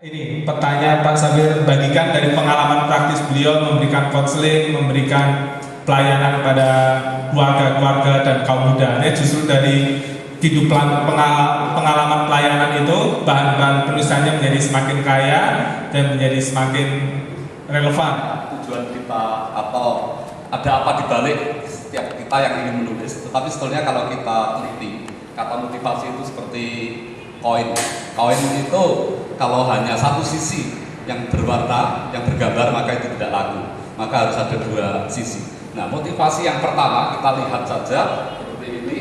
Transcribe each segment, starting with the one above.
Ini pertanyaan Pak Sabir, bagikan dari pengalaman praktis beliau memberikan konseling, memberikan pelayanan kepada keluarga-keluarga dan kaum muda. Ini justru dari kehidupan pengalaman pelayanan itu bahan-bahan penulisannya menjadi semakin kaya dan menjadi semakin relevan. Tujuan kita atau ada apa di balik setiap kita yang ingin menulis, tetapi sebetulnya kalau kita teliti, kata motivasi itu seperti koin. Koin itu kalau hanya satu sisi yang berwarna, yang bergambar, maka itu tidak laku. Maka harus ada dua sisi. Nah, motivasi yang pertama kita lihat saja seperti ini.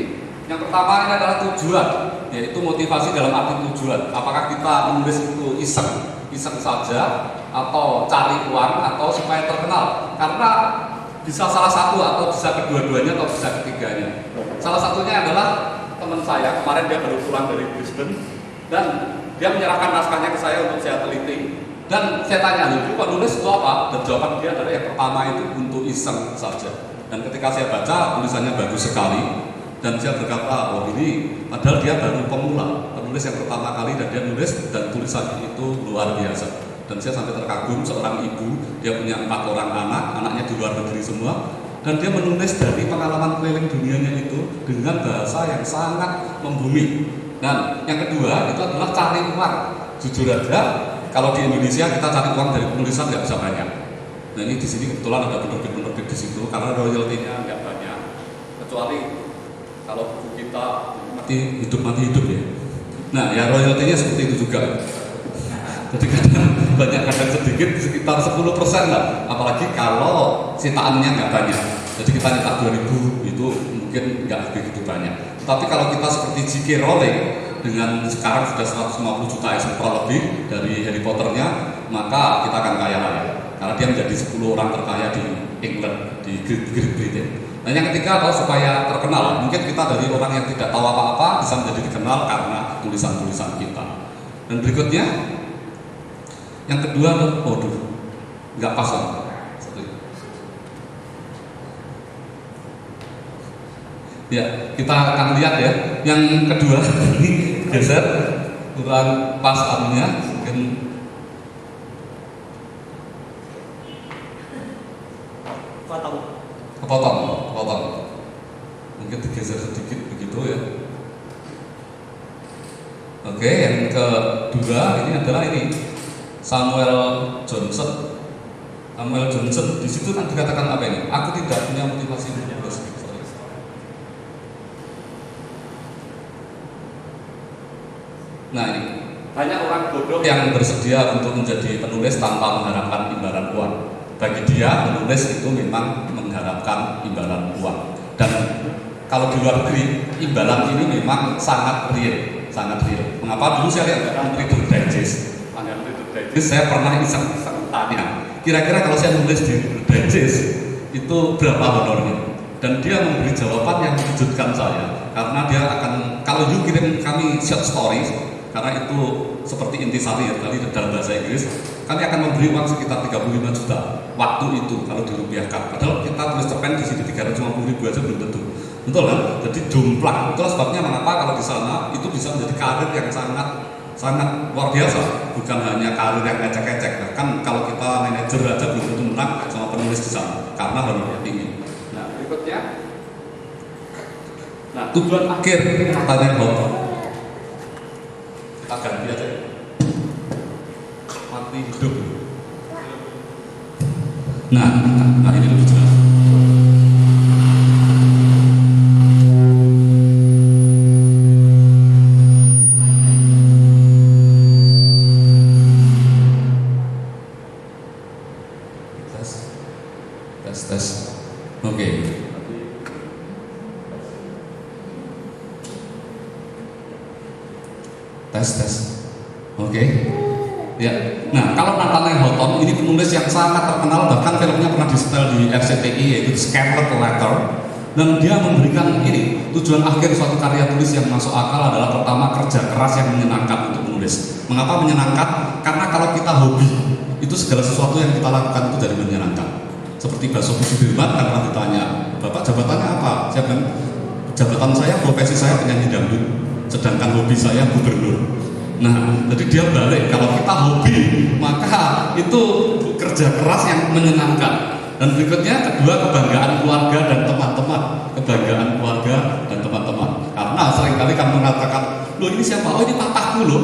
Yang pertama ini adalah tujuan, yaitu motivasi dalam arti tujuan. Apakah kita menulis itu iseng saja, atau cari uang, atau supaya terkenal? Karena bisa salah satu atau bisa kedua-duanya atau bisa ketiganya. Salah satunya adalah teman saya, kemarin dia baru pulang dari Brisbane dan dia menyerahkan naskahnya ke saya untuk saya teliti. Dan saya tanya, "Lu kok nulis itu apa?" Dan jawaban dia adalah yang pertama itu untuk iseng saja. Dan ketika saya baca, tulisannya bagus sekali. Dan saya berkata, "Oh ini," padahal dia baru pemula, penulis yang pertama kali, dan dia nulis dan tulisannya itu luar biasa. Dan saya sampai terkagum, seorang ibu, dia punya 4 orang anak, anaknya di luar negeri semua, dan dia menulis dari pengalaman keliling dunianya itu dengan bahasa yang sangat membumi. Dan yang kedua itu adalah cari uang. Jujur aja, kalau di Indonesia kita cari uang dari penulisan nggak bisa banyak. Nah ini di sini kebetulan ada penerbit-penerbit di situ karena royaltinya nggak banyak. Kecuali kalau buku kita mati hidup ya. Nah ya royaltinya seperti itu juga. Jadi kadang banyak kadang sedikit, sekitar 10% lah. Apalagi kalau sitaannya nggak banyak. Jadi kita nyetak 2000 itu mungkin nggak begitu banyak. Tapi kalau kita seperti J.K. Rowling dengan sekarang sudah 150 juta eksemplar lebih dari Harry Potternya, maka kita akan kaya raya. Karena dia menjadi 10 orang terkaya di England, di Great Britain. Nah yang ketiga adalah supaya terkenal. Mungkin kita dari orang yang tidak tahu apa-apa bisa menjadi dikenal karena tulisan-tulisan kita. Dan berikutnya, yang kedua adalah, nggak pas lah. Ya, kita akan lihat ya. Yang kedua ini geser kurang pas anunya, mungkin kepotong. Mungkin digeser sedikit begitu ya. Oke, yang kedua ini adalah ini Samuel Johnson. Di situ kan dikatakan apa ini? Aku tidak punya motivasi menulis. Nah ini banyak orang bodoh yang bersedia untuk menjadi penulis tanpa mengharapkan imbalan uang. Bagi dia menulis itu memang mengharapkan imbalan uang. Dan kalau di luar negeri imbalan ini memang sangat real. Mengapa? Dulu saya lihat Reader Digest. Saya pernah iseng tanya, kira-kira kalau saya nulis di Digest itu berapa honornya? Dan dia memberi jawaban yang mengejutkan saya, karena dia akan, kalau you kirim kami short stories, karena itu seperti intisari ya, kali dalam bahasa Inggris, kami akan memberi uang sekitar 35 juta waktu itu kalau dirupiahkan. Padahal kita tulis cerpen di sini 350.000 aja belum tentu. Betul kan? Jadi jomplang. Itulah sebabnya mengapa kalau di sana itu bisa menjadi karir yang sangat luar biasa. Bukan hanya karir yang ecek-ecek. Bahkan kalau kita manajer aja belum tentu menang sama penulis di sana karena honornya tinggi. Nah berikutnya, tujuan akhir pertanyaan Bapak. Kita ganti aja. Mati hidup. Nah ini lebih jelas. Tes. Oke. Tes. Oke. Ya. Nah, kalau Nathaniel Hawthorne ini penulis yang sangat terkenal, bahkan filmnya pernah disetel di RCTI, yaitu Scarlet Letter. Dan dia memberikan ini, tujuan akhir suatu karya tulis yang masuk akal adalah pertama kerja keras yang menyenangkan untuk menulis. Mengapa menyenangkan? Karena kalau kita hobi, itu segala sesuatu yang kita lakukan itu jadi menyenangkan. Seperti Basuki Sudirman kan pernah ditanya, "Bapak jabatannya apa?" Saya bilang, "Jabatan saya, profesi saya penyanyi dangdut, sedangkan hobi saya gubernur." Nah, jadi dia balik. Kalau kita hobi, maka itu kerja keras yang menyenangkan. Dan berikutnya kedua, kebanggaan keluarga dan teman-teman. Kebanggaan keluarga dan teman-teman. Karena seringkali kamu mengatakan, loh ini siapa? Oh ini papaku loh.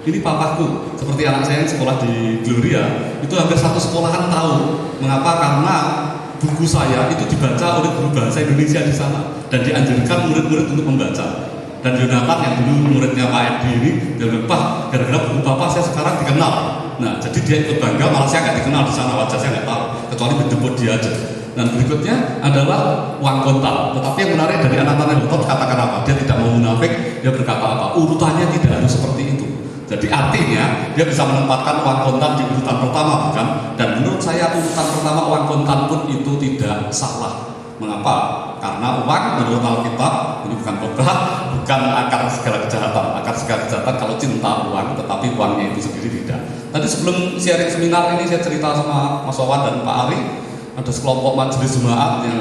Ini papaku. Seperti anak saya yang sekolah di Gloria, itu hampir satu sekolahan tahu. Mengapa? Karena buku saya itu dibaca oleh guru bahasa Indonesia di sana dan dianjurkan murid-murid untuk membaca. Dan Yonatan yang dulu muridnya Pak Edi ini, dia bilang, Pak, gara-gara buku Bapak saya sekarang dikenal. Nah, jadi dia ikut bangga, malah saya nggak dikenal di sana, wajah saya nggak tahu, kecuali menjemput dia aja. Dan berikutnya adalah uang kontal. Tetapi yang menarik dari anak Nathanael Hawthorne katakan apa? Dia tidak mau munafik, dia berkata apa? Urutannya tidak harus seperti itu. Jadi artinya dia bisa menempatkan uang kontan di urutan pertama, bukan? Dan menurut saya urutan pertama uang kontan pun itu tidak salah. Mengapa? Karena uang menurut Alkitab ini bukan khotbah, bukan akar segala kejahatan. Akar segala kejahatan kalau cinta uang, tetapi uangnya itu sendiri tidak. Tadi sebelum sharing seminar ini saya cerita sama Mas Wawan dan Pak Ari, ada sekelompok majelis jemaat yang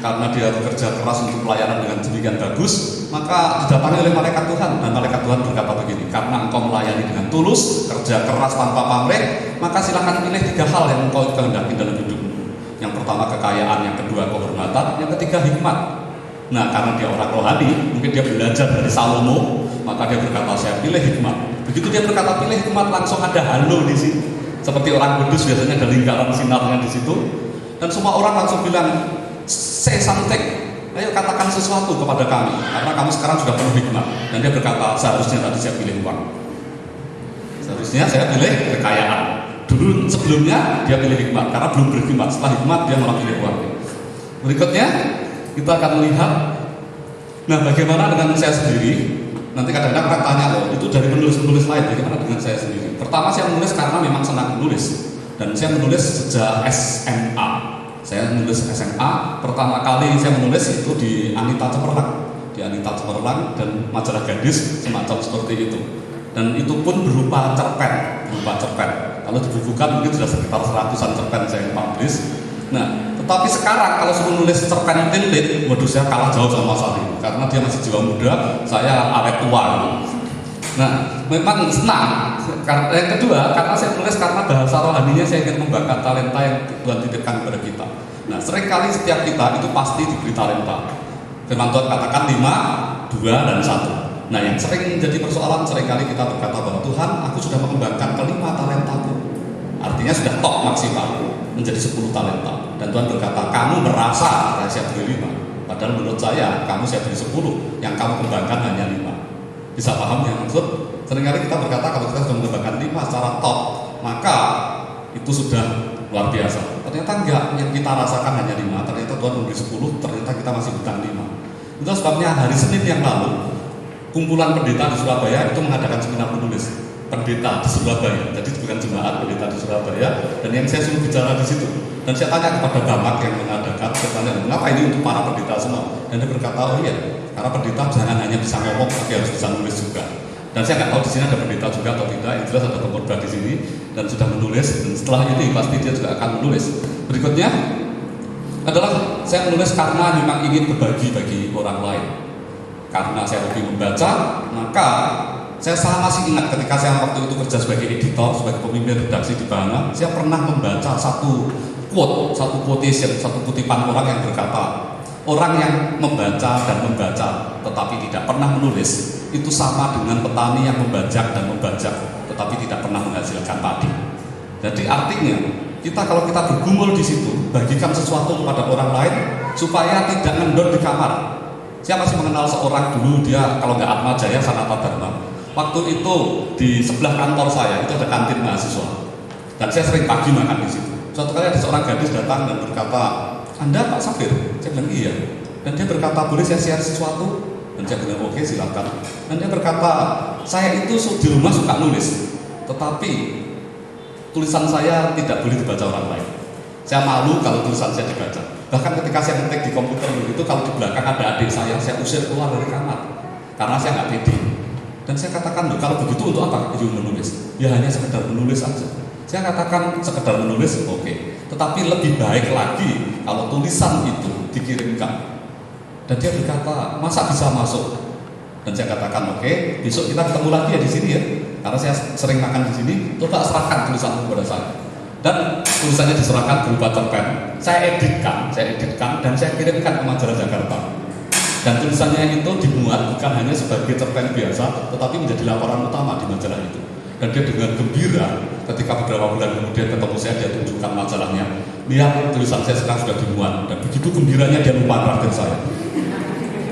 karena dia bekerja keras untuk pelayanan dengan demikian bagus, maka didatangi oleh malaikat Tuhan. Dan malaikat Tuhan berkata begini, karena engkau melayani dengan tulus, kerja keras tanpa pamrih, maka silakan pilih 3 hal yang engkau kehendaki dalam hidupmu. Yang pertama kekayaan, yang kedua kehormatan, yang ketiga hikmat. Nah, karena dia orang rohani, mungkin dia belajar dari Salomo, maka dia berkata saya pilih hikmat. Begitu dia berkata pilih hikmat, langsung ada halo di situ. Seperti orang kudus biasanya ada lingkaran sinarnya di situ. Dan semua orang langsung bilang, say something, ayo katakan sesuatu kepada kami, karena kamu sekarang sudah penuh hikmat. Dan dia berkata seharusnya tadi saya pilih uang, seharusnya saya pilih kekayaan. Dulu sebelumnya dia pilih hikmat karena belum berhikmat, setelah hikmat dia malah pilih uang. Berikutnya kita akan melihat, nah bagaimana dengan saya sendiri. Nanti kadang-kadang orang tanya loh, itu dari penulis-penulis lain, bagaimana dengan saya sendiri. Pertama saya menulis karena memang senang menulis, dan saya menulis sejak SMA. Saya menulis SMA, pertama kali saya menulis itu di Anita Cemerlang, dan majalah Gadis semacam seperti itu. Dan itu pun berupa cerpen. Kalau dibukukan mungkin sudah sekitar 100-an cerpen saya publish. Nah, tetapi sekarang kalau suruh nulis cerpen lilit, waduh saya kalah jauh sama Mas Ali, karena dia masih jiwa muda, saya awet tua. Nah, memang senang. Yang kedua, karena saya menulis karena bahasa rohaninya saya ingin membakat talenta yang Tuhan titipkan kepada kita. Nah, seringkali setiap kita itu pasti diberi talenta. Firman Tuhan katakan 5, 2, dan 1. Nah, yang sering menjadi persoalan, seringkali kita berkata bahwa Tuhan, aku sudah mengembangkan ke 5 talentaku. Artinya sudah top maksimal, menjadi 10 talenta. Dan Tuhan berkata, kamu merasa saya beri 5. Padahal menurut saya, kamu saya beri 10, yang kamu kembangkan hanya 5. Bisa paham yang maksud? Seringkali kita berkata kalau kita sudah mengembangkan 5 secara top, maka itu sudah luar biasa. Ternyata enggak, yang kita rasakan hanya 5. Ternyata Tuhan memberi 10, ternyata kita masih hutang 5. Itu sebabnya hari Senin yang lalu, kumpulan pendeta di Surabaya itu mengadakan seminar menulis. Pendeta di Surabaya, jadi bukan jemaat, pendeta di Surabaya. Dan yang saya suruh bicara di situ. Dan saya tanya kepada Bamak yang mengadakan, saya tanya, mengapa ini untuk para pendeta semua? Dan dia berkata, oh iya, karena pendeta jangan hanya bisa ngomong, tapi harus bisa menulis juga. Dan saya nggak tahu di sini ada pendeta juga atau tidak. Yang jelas ada pengkhotbah di sini dan sudah menulis. Dan setelah ini pasti dia juga akan menulis. Berikutnya adalah saya menulis karena memang ingin berbagi bagi orang lain. Karena saya hobi membaca, maka saya masih ingat ketika saya waktu itu kerja sebagai editor, sebagai pemimpin redaksi di Bahana, saya pernah membaca satu quotation, satu kutipan orang yang berkata, orang yang membaca dan membaca tetapi tidak pernah menulis, itu sama dengan petani yang membajak dan membajak tetapi tidak pernah menghasilkan padi. Jadi artinya, kalau kita bergumul di situ, bagikan sesuatu kepada orang lain supaya tidak ngendor di kamar. Saya masih mengenal seorang dulu, dia kalau nggak Atma Jaya, Sanata Dharma. Waktu itu di sebelah kantor saya itu ada kantin mahasiswa, dan saya sering pagi makan di situ. Suatu kali ada seorang gadis datang dan berkata, Anda Pak Safir? Saya bilang iya. Dan dia berkata, boleh saya share sesuatu? Dan saya bilang oke, silakan. Dan dia berkata, saya itu di rumah suka nulis, tetapi tulisan saya tidak boleh dibaca orang lain. Saya malu kalau tulisan saya dibaca. Bahkan ketika saya ngetik di komputer itu, kalau di belakang ada adik saya usir keluar dari kamar karena saya nggak pede. Dan saya katakan, loh, kalau begitu untuk apa you menulis? Ya hanya sekedar menulis saja. Saya katakan sekedar menulis, oke. Tetapi lebih baik lagi kalau tulisan itu dikirimkan. Dan dia berkata, masa bisa masuk Dan saya katakan, oke, besok kita ketemu lagi ya di sini ya, karena saya sering makan di sini. Coba serahkan tulisanmu kepada saya. Dan tulisannya diserahkan berupa cerpen. Saya editkan, dan saya kirimkan ke majalah Jakarta. Dan tulisannya itu dimuat bukan hanya sebagai cerpen biasa, tetapi menjadi laporan utama di majalah itu. Dan dia dengan gembira ketika beberapa bulan kemudian ketemu saya, dia tunjukkan majalahnya. Lihat tulisan saya sekarang sudah dimuat. Dan begitu gembiranya dia lupa traktir saya.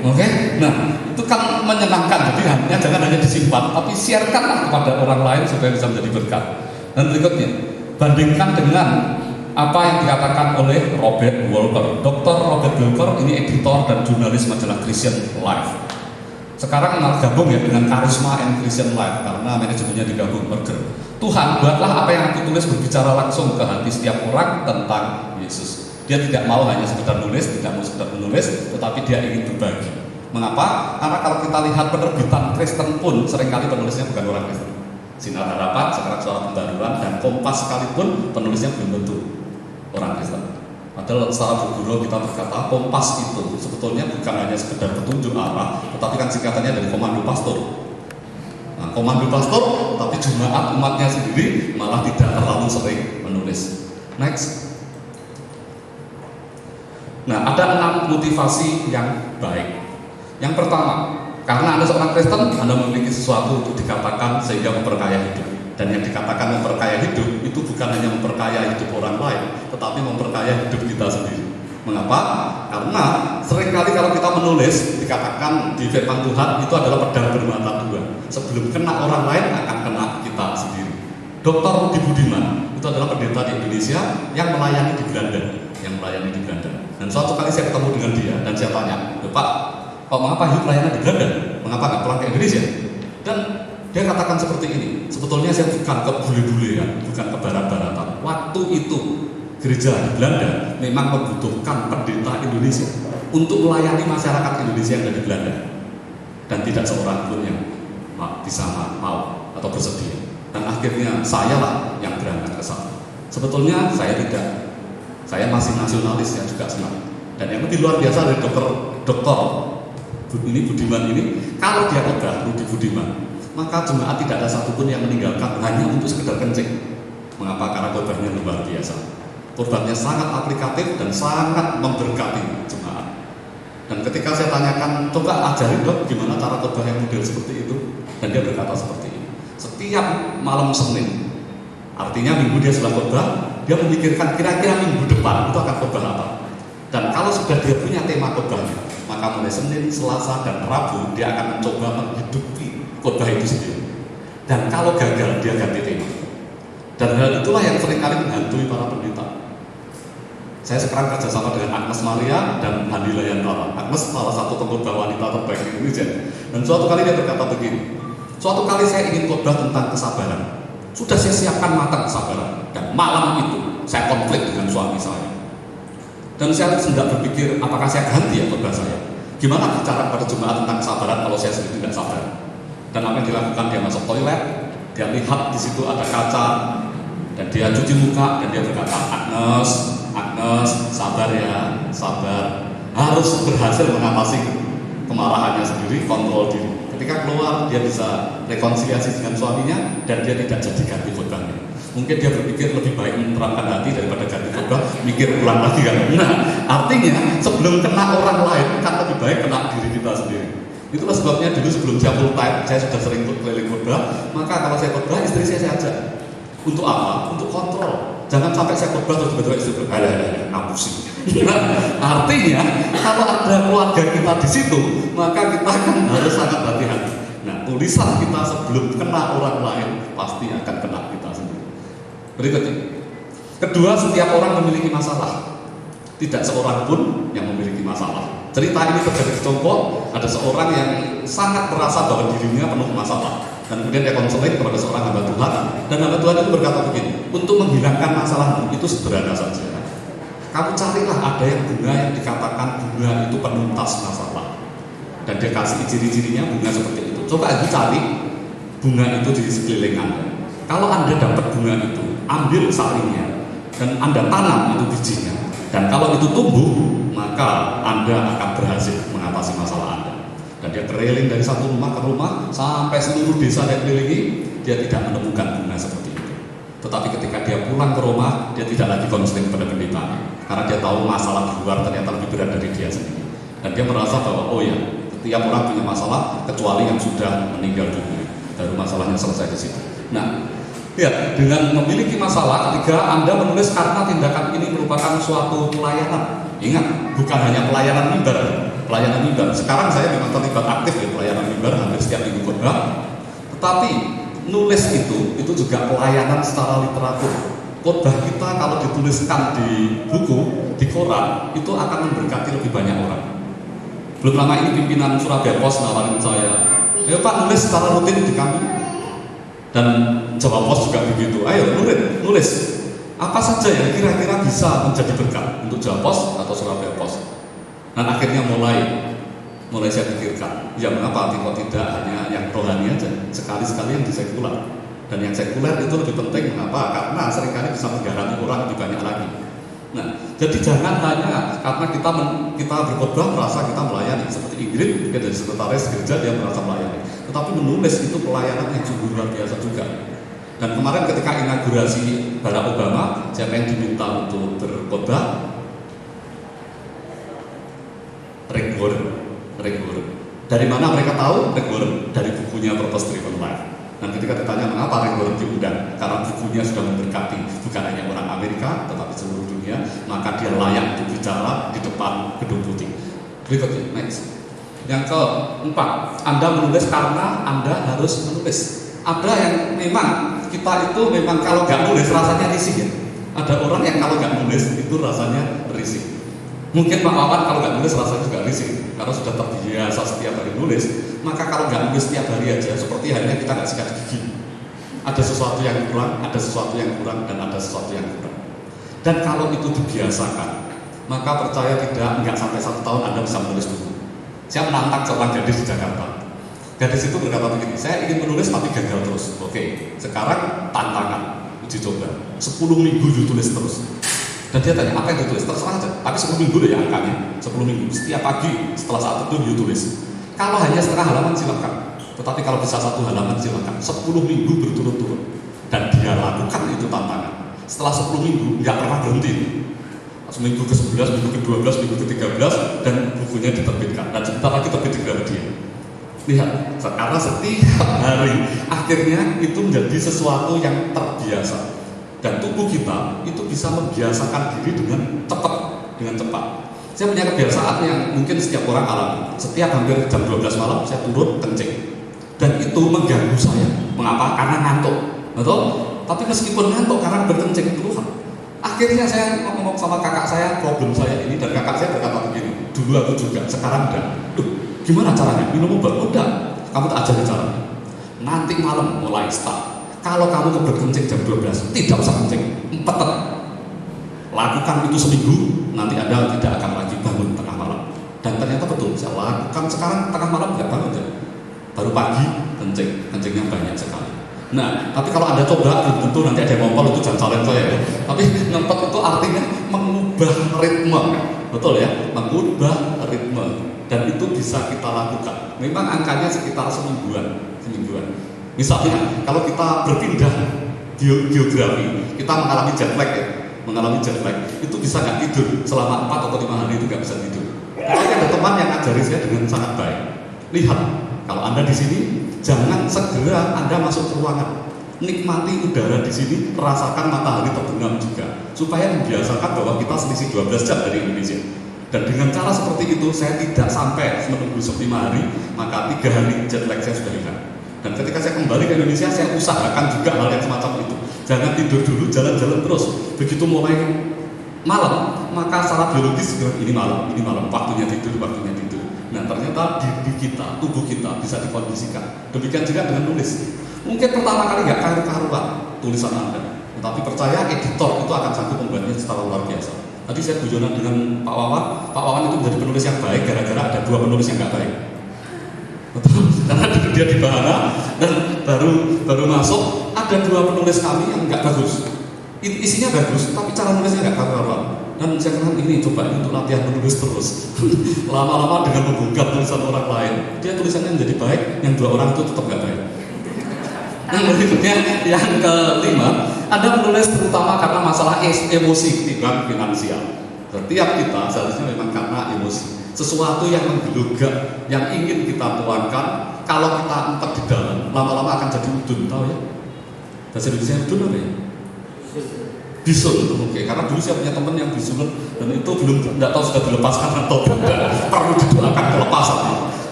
Oke, nah itu kan menyenangkan. Jadi jangan hanya disimpan, tapi sharekanlah kepada orang lain supaya bisa menjadi berkat. Dan berikutnya, bandingkan dengan apa yang dikatakan oleh Robert Walker. Dr. Robert Walker ini editor dan jurnalis majalah Christian Life. Sekarang malah gabung ya dengan Charisma and Christian Life karena manajemennya digabung merger. Tuhan, buatlah apa yang aku tulis berbicara langsung ke hati setiap orang tentang Yesus. Dia tidak mau hanya sekedar nulis, tidak mau sekedar menulis, tetapi dia ingin berbagi. Mengapa? Karena kalau kita lihat penerbitan Kristen pun seringkali penulisnya bukan orang Kristen. Sinar Harapan, sekarang Suara Pembaruan, dan Kompas sekalipun penulisnya belum tentu orang Kristen. Padahal secara bergurau kita berkata Kompas itu sebetulnya bukan hanya sekedar petunjuk arah, tetapi kan singkatannya dari Komando Pastor. Nah, Komando Pastor, tapi jemaat umatnya sendiri malah tidak terlalu sering menulis. Next. Nah, ada 6 motivasi yang baik. Yang pertama, karena Anda seorang Kristen, Anda memiliki sesuatu untuk dikatakan sehingga memperkaya hidup. Dan yang dikatakan memperkaya hidup itu bukan hanya memperkaya hidup orang lain, tetapi memperkaya hidup kita sendiri. Mengapa? Karena seringkali kalau kita menulis, dikatakan di firman Tuhan itu adalah pedang bermata dua. Sebelum kena orang lain akan kena kita sendiri. Dr. Rudi Budiman itu adalah pendeta di Indonesia yang melayani di Belanda, Dan suatu kali saya ketemu dengan dia dan saya tanya, Pak, mengapa hidup pelayanan di Belanda? Mengapa nggak pulang ke Indonesia? Dan dia katakan seperti ini, sebetulnya saya bukan ke bule-bulean, bukan ke barat-baratan. Waktu itu gereja di Belanda memang membutuhkan pendeta Indonesia untuk melayani masyarakat Indonesia yang ada di Belanda. Dan tidak seorang pun yang bisa mau atau bersedia. Dan akhirnya saya lah yang berangkat ke sana. Sebetulnya saya tidak. Saya masih nasionalis yang juga senang. Dan yang lebih luar biasa dari dokter ini Budiman ini, kalau dia khotbah Rudi Budiman, maka jemaat tidak ada satupun yang meninggalkan hanya untuk sekedar kencing. Mengapa? Karena khotbahnya luar biasa. Khotbahnya sangat aplikatif dan sangat memberkati jemaat. Dan ketika saya tanyakan, coba ajarin dong gimana cara khotbah yang model seperti itu, dan dia berkata seperti ini. Setiap malam Senin, artinya minggu dia setelah khotbah, dia memikirkan kira-kira minggu depan itu akan khotbah apa. Dan kalau sudah dia punya tema khotbahnya, maka mulai Senin, Selasa, dan Rabu dia akan mencoba menghidupi khotbah itu sendiri. Dan kalau gagal dia ganti tema. Dan hal itulah yang seringkali menghantui para pendeta. Saya sekarang kerjasama dengan Agnes Maria dan Handi Layantara. Agnes salah satu pengkhotbah wanita terbaik di Indonesia. Dan suatu kali dia berkata begini, suatu kali saya ingin khotbah tentang kesabaran. Sudah saya siapkan matang kesabaran. Dan malam itu saya konflik dengan suami saya. Dan saya sedang berpikir, apakah saya ganti ya khotbah saya? Gimana bicara kepada jemaat tentang kesabaran kalau saya sendiri tidak sabar? Dan apa yang dilakukan? Dia masuk toilet, dia lihat di situ ada kaca, dan dia cuci muka, dan dia berkata, Agnes, sabar ya, sabar. Harus berhasil mengatasi kemarahannya sendiri, kontrol diri. Ketika keluar, dia bisa rekonsiliasi dengan suaminya, dan dia tidak jadi ganti khotbahnya. Mungkin dia berpikir lebih baik menerangkan hati daripada ganti khotbah, mikir ulang lagi kan. Nah, artinya sebelum kena orang lain, kan lebih baik kena diri kita sendiri. Itulah sebabnya dulu sebelum saya full time, saya sudah sering keliling khotbah. Maka kalau saya khotbah, istri saya ajak. Untuk apa? Untuk kontrol. Jangan sampai saya khotbah terus tiba-tiba istri berkata, ngapusi. Artinya, kalau ada keluarga kita di situ, maka kita kan harus sangat hati-hati. Nah, tulisan kita sebelum kena orang lain pasti akan kena kita sendiri. Berikutnya, kedua, setiap orang memiliki masalah. Tidak seorang pun yang memiliki masalah. Cerita ini terjadi di Congo. Ada seorang yang sangat merasa bahwa dirinya penuh masalah. Dan kemudian dia konseling kepada seorang hamba Tuhan. Dan hamba Tuhan itu berkata begini, untuk menghilangkan masalahmu itu sederhana saja. Kamu carilah ada yang bunga yang dikatakan bunga itu penuntas masalah. Dan dia kasih ciri-cirinya bunga seperti itu. Coba Anda cari bunga itu di sekeliling Anda. Kalau Anda dapat bunga itu, ambil saringnya dan Anda tanam itu bijinya. Dan kalau itu tumbuh, maka Anda akan berhasil mengatasi masalah Anda. Dan Dan dia keliling dari satu rumah ke rumah sampai seluruh desa dia kelilingi, dia tidak menemukan bunga seperti itu. Tetapi ketika dia pulang ke rumah, dia tidak lagi konseling pada pendeta, karena dia tahu masalah di luar ternyata lebih berat dari dia sendiri. Dan dia merasa bahwa oh ya, setiap orang punya masalah kecuali yang sudah meninggal dunia, baru masalahnya selesai di situ. Nah, ya, dengan memiliki masalah, ketiga, Anda menulis karena tindakan ini merupakan suatu pelayanan. Ingat, bukan hanya pelayanan mimbar. Pelayanan mimbar. Sekarang saya memang terlibat aktif di pelayanan mimbar hampir setiap minggu khotbah. Tetapi nulis itu juga pelayanan secara literatur. Khotbah kita kalau dituliskan di buku, di koran, itu akan memberkati lebih banyak orang. Belum lama ini pimpinan Surabaya Pos nawarin saya, ayo Pak nulis secara rutin di kami. Dan Jawa Pos juga begitu, ayo nulis apa saja yang kira-kira bisa menjadi berkat untuk Jawa Pos atau Surabaya Pos. Dan akhirnya mulai saya pikirkan, ya mengapa kok tidak hanya yang rohani aja, sekali-sekali yang di sekuler. Dan yang sekuler itu lebih penting, mengapa? Karena seringkali bisa menggarami orang lebih banyak lagi. Nah, jadi jangan hanya karena kita berkhotbah merasa kita melayani, seperti Ingrid mungkin dari sekretaris gereja dia merasa melayani, tetapi menulis itu pelayanan yang sungguh luar biasa juga. Dan kemarin ketika inaugurasi Barack Obama, siapa yang diminta untuk berkhotbah? Rick Warren. Dari mana mereka tahu Rick Warren? Dari bukunya Purpose Driven Life. Dan ketika ditanya mengapa Rick Warren diundang, karena bukunya sudah memberkati bukan hanya orang Amerika tetapi seluruh dunia, maka dia layak untuk bicara di depan gedung putih. Berikutnya, next. Yang keempat, Anda menulis karena Anda harus menulis. Ada yang memang kita itu memang kalau nggak nulis rasanya risih ya. Ada orang yang kalau nggak nulis itu rasanya risih. Mungkin Pak Wawan kalau nggak nulis rasanya juga risih karena sudah terbiasa setiap hari nulis. Maka kalau nggak nulis setiap hari aja, seperti harinya kita nggak sikat gigi. Ada sesuatu yang kurang, ada sesuatu yang kurang, dan ada sesuatu yang kurang. Dan kalau itu dibiasakan, maka percaya tidak, nggak sampai 1 tahun Anda bisa menulis buku. Saya menantang seorang gadis di Jakarta. Gadis itu berkata begini, saya ingin menulis tapi gagal terus. Oke, sekarang tantangan, uji coba. 10 minggu ditulis terus. Dan dia tanya, apa yang ditulis? Terserah aja, tapi 10 minggu deh ya angkanya. 10 minggu, setiap pagi setelah saat itu dia tulis. Kalau hanya setengah halaman silakan, tetapi kalau bisa 1 halaman silakan. 10 minggu berturut-turut. Dan dia lakukan itu tantangan. Setelah 10 minggu, nggak pernah berhenti. Minggu ke-11, minggu ke-12, minggu ke-13, dan bukunya diterbitkan. Dan sebentar lagi terbit di Gramedia. Lihat, karena setiap hari akhirnya itu menjadi sesuatu yang terbiasa. Dan tubuh kita itu bisa membiasakan diri dengan cepat. Saya punya kebiasaan yang mungkin setiap orang alami. Setiap hampir jam 12 malam saya turun kencing. Dan itu mengganggu saya. Mengapa? Karena ngantuk. Betul? Tapi meskipun ngantuk karena berkencing terus, akhirnya saya ngomong sama kakak saya problem saya ini, dan kakak saya berkata begini, dulu aku juga, sekarang enggak. Gimana caranya? Minum obat? Udah, kamu tak ajarin caranya. Nanti malam mulai start. Kalau kamu berkencing jam 12, tidak usah kencing, empetet. Lakukan itu seminggu, nanti Anda tidak akan lagi bangun tengah malam. Dan ternyata betul, saya lakukan sekarang tengah malam tidak bangun ya. Baru pagi kencingnya banyak sekali. Nah, tapi kalau Anda coba, belum tentu nanti ada yang ngompol, itu jangan salin saya ya. Tapi ngempet itu artinya mengubah ritme, betul ya, mengubah ritme. Dan itu bisa kita lakukan. Memang angkanya sekitar semingguan. Misalnya, kalau kita berpindah geografi, kita mengalami jet lag ya, itu bisa nggak tidur selama 4 atau 5 hari itu nggak bisa tidur. Tapi ada teman yang ngajari saya dengan sangat baik. Lihat, kalau Anda di sini, jangan segera Anda masuk ke ruangan. Nikmati udara di sini, rasakan matahari terbenam juga, supaya membiasakan bahwa kita selisih 12 jam dari Indonesia. Dan dengan cara seperti itu, saya tidak sampai menunggu 5 hari, maka 3 hari jet lag saya sudah hilang. Dan ketika saya kembali ke Indonesia, saya usahakan juga hal yang semacam itu. Jangan tidur dulu, jalan-jalan terus. Begitu mulai malam, maka secara biologis ini malam, waktunya tidur. Nah, ternyata diri kita, tubuh kita bisa dikondisikan. Demikian juga dengan nulis. Mungkin pertama kali nggak karu-karuan tulisan Anda, tetapi percaya editor itu akan sanggup membuatnya secara luar biasa. Tadi saya guyonan dengan Pak Wawan itu menjadi penulis yang baik gara-gara ada 2 penulis yang nggak baik. Betul, karena dia di Bahana dan baru masuk, ada 2 penulis kami yang nggak bagus. Isinya bagus, tapi cara nulisnya nggak karu-karuan. Dan saya kira ini coba ini untuk latihan menulis terus. Lama-lama dengan menggugat tulisan orang lain, dia tulisannya menjadi baik, yang 2 orang itu tetap nggak baik. Yang berikutnya, yang kelima, Anda menulis terutama karena masalah emosi ketimbang finansial. Setiap kita seharusnya memang karena emosi, sesuatu yang menggelugak, yang ingin kita tuangkan. Kalau kita empat di dalam, lama-lama akan jadi udun, tahu ya? Bahasa Indonesia udun apa ya? Bisul, oke. Karena dulu saya punya teman yang bisul dan itu belum, tidak tahu sudah dilepaskan atau tidak. Perlu didoakan kelepasan.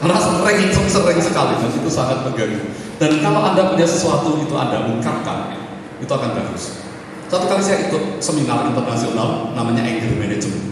Karena sering sekali dan itu sangat mengganggu. Dan kalau Anda punya sesuatu itu Anda ungkapkan, itu akan bagus. Satu kali saya ikut seminar internasional namanya Anger Management.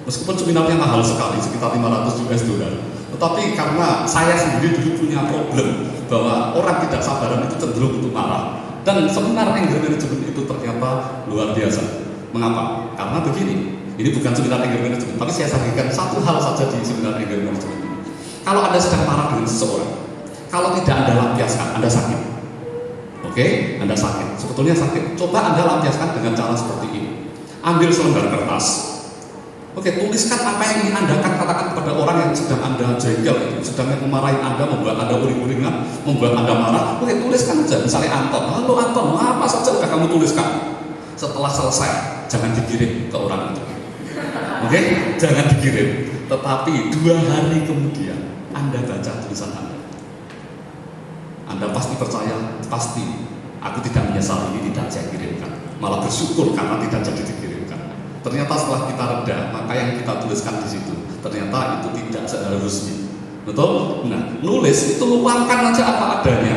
Meskipun seminarnya mahal sekali, sekitar 500 US dollar. Tetapi karena saya sendiri dulu punya problem bahwa orang tidak sabaran itu cenderung untuk marah. Dan seminar Anger Management itu ternyata luar biasa. Mengapa? Karena begini, ini bukan seminar Anger Management, tapi saya sampaikan satu hal saja di seminar Anger Management ini. Kalau Anda sedang marah dengan seseorang, kalau tidak Anda lampiaskan, Anda sakit. Oke, Anda sakit. Sebetulnya sakit. Coba Anda lampiaskan dengan cara seperti ini. Ambil selembar kertas. Oke, tuliskan apa yang ingin Anda katakan kepada orang yang sedang Anda jengkel, sedang memarahi Anda, membuat Anda uring-uringan, membuat Anda marah. Oke, tuliskan aja. Misalnya Anton, halo Anton, apa saja sudah kamu tuliskan. Setelah selesai, jangan dikirim ke orang itu. Oke, jangan dikirim. Tetapi 2 hari kemudian Anda baca tulisan Anda pasti percaya, pasti aku tidak menyesal ini tidak saya kirimkan, malah bersyukur karena tidak jadi dikirimkan. Ternyata setelah kita reda, maka yang kita tuliskan di situ ternyata itu tidak seharusnya. Betul? Nah, nulis itu luangkan aja apa adanya.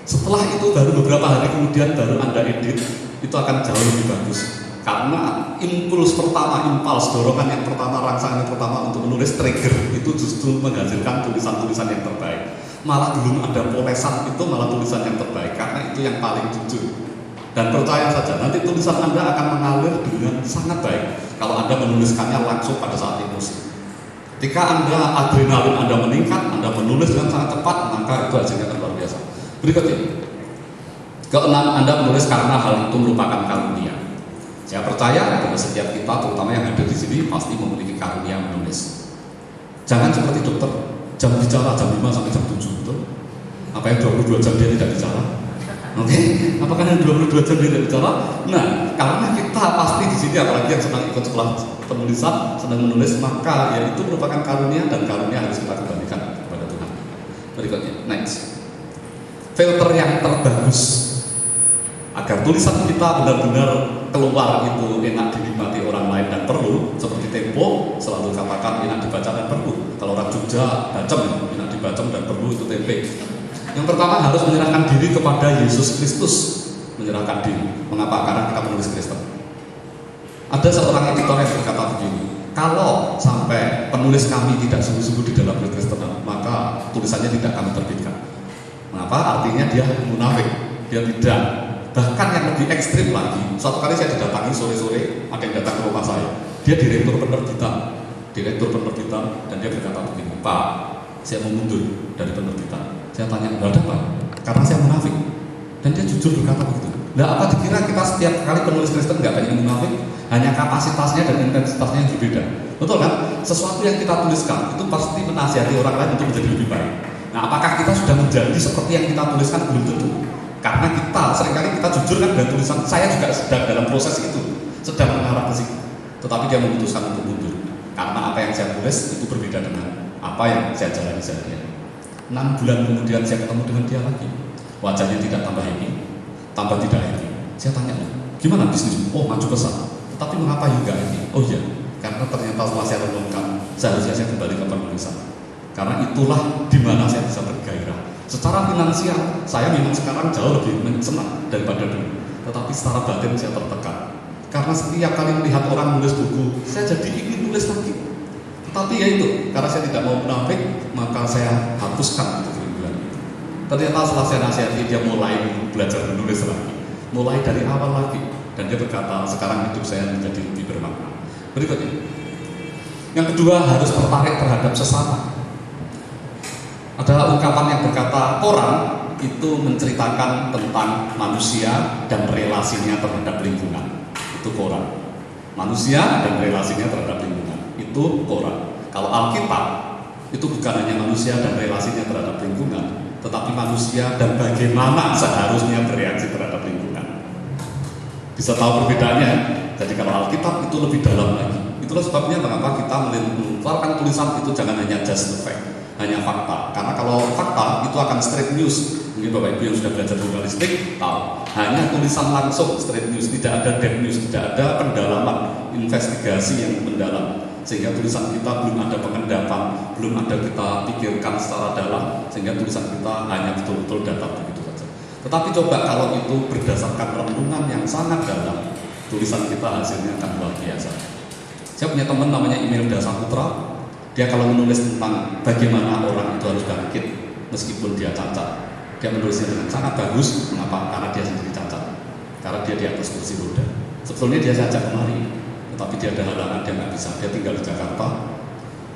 Setelah itu baru beberapa hari kemudian baru Anda edit, itu akan jauh lebih bagus. Karena impuls pertama, dorongan yang pertama, rangsangan yang pertama untuk menulis trigger itu justru menghasilkan tulisan-tulisan yang terbaik. Malah belum ada polesan itu malah tulisan yang terbaik karena itu yang paling jujur. Dan percaya saja nanti tulisan Anda akan mengalir dengan sangat baik kalau Anda menuliskannya langsung pada saat emosi. Ketika Anda adrenalin Anda meningkat, Anda menulis dengan sangat cepat, maka itu hasilnya akan luar biasa. Berikutnya, keenam, Anda menulis karena hal itu merupakan karunia. Saya percaya bahwa setiap kita, terutama yang ada di sini, pasti memiliki karunia menulis. Jangan seperti dokter, jam bicara jam 5 sampai jam 7, betul? Apa yang 22 jam dia tidak bicara? Oke, apakah yang 22 jam dia tidak bicara? Nah, karena kita pasti di sini, apalagi yang sedang ikut sekolah penulisan, sedang menulis, maka ya itu merupakan karunia dan karunia harus kita kembalikan kepada Tuhan. Berikutnya, next. Filter yang terbagus agar tulisan kita benar-benar keluar itu enak dinikmati orang lain dan perlu, seperti Tempo selalu katakan enak dibaca dan perlu. Kalau orang Jogja bacem, enak dibacem dan perlu itu tempe. Yang pertama harus menyerahkan diri kepada Yesus Kristus. Menyerahkan diri. Mengapa? Karena kita penulis Kristen. Ada seorang editor yang berkata begini, kalau sampai penulis kami tidak sungguh-sungguh di dalam Kristen, maka tulisannya tidak kami terbitkan. Mengapa? Artinya dia munafik, dia tidak. Bahkan yang lebih ekstrim lagi, suatu kali saya didatangi sore-sore, ada yang datang ke rumah saya. Dia direktur penerbitan, dan dia berkata begini, Pak, saya mau mundur dari penerbitan. Saya tanya, enggak ada Pak, karena saya munafik. Dan dia jujur berkata begitu. Nah, apa dikira kita setiap kali penulis Kristen nggak banyak munafik? Hanya kapasitasnya dan intensitasnya yang berbeda. Betul kan? Sesuatu yang kita tuliskan itu pasti menasihati orang lain untuk menjadi lebih baik. Nah, apakah kita sudah menjadi seperti yang kita tuliskan? Belum tentu. Karena kita, seringkali kita jujur kan dengan tulisan, saya juga sedang dalam proses itu, sedang mengarah ke situ. Tetapi dia memutuskan untuk mundur. Karena apa yang saya tulis itu berbeda dengan apa yang saya jalani sehari-hari. 6 bulan kemudian saya ketemu dengan dia lagi. Wajahnya tidak tambah happy, tambah tidak happy. Saya tanya, gimana bisnis? Oh, maju pesat. Tetapi mengapa juga happy? Oh iya, karena ternyata setelah saya renungkan, seharusnya saya kembali ke penulisan. Karena itulah di mana saya bisa bergairah. Secara finansial, saya memang sekarang jauh lebih senang daripada dulu. Tetapi secara batin saya tertekan. Karena setiap kali melihat orang nulis buku, saya jadi ingin nulis lagi. Tetapi ya itu, karena saya tidak mau munafik, maka saya hapuskan itu kerinduan itu. Ternyata setelah saya nasihati, dia mulai belajar menulis lagi. Mulai dari awal lagi. Dan dia berkata, sekarang hidup saya menjadi lebih bermakna. Berikutnya. Yang kedua, harus tertarik terhadap sesama. Adalah ungkapan yang berkata, koran itu menceritakan tentang manusia dan relasinya terhadap lingkungan. Itu koran. Manusia dan relasinya terhadap lingkungan. Itu Quran. Kalau Alkitab itu bukan hanya manusia dan relasinya terhadap lingkungan, tetapi manusia dan bagaimana seharusnya bereaksi terhadap lingkungan. Bisa tahu perbedaannya? Jadi kalau Alkitab itu lebih dalam lagi. Itulah sebabnya mengapa kita mengeluarkan tulisan itu jangan hanya just the fact, hanya fakta. Karena kalau fakta itu akan straight news. Mungkin Bapak Ibu yang sudah belajar jurnalistik tahu. Hanya tulisan langsung straight news, tidak ada deep news, tidak ada pendalaman, investigasi yang mendalam. Sehingga tulisan kita belum ada pengendapan, belum ada kita pikirkan secara dalam, sehingga tulisan kita hanya betul-betul data begitu saja. Tetapi coba kalau itu berdasarkan renungan yang sangat dalam, tulisan kita hasilnya akan luar biasa. Saya punya teman namanya Imelda Saputra. Dia kalau menulis tentang bagaimana orang itu harus bangkit meskipun dia cacat, dia menulisnya dengan sangat bagus. Mengapa? Karena dia sendiri cacat, karena dia di atas kursi roda. Sebetulnya dia ajak kemari, tetapi dia ada halangan, dia nggak bisa. Dia tinggal di Jakarta.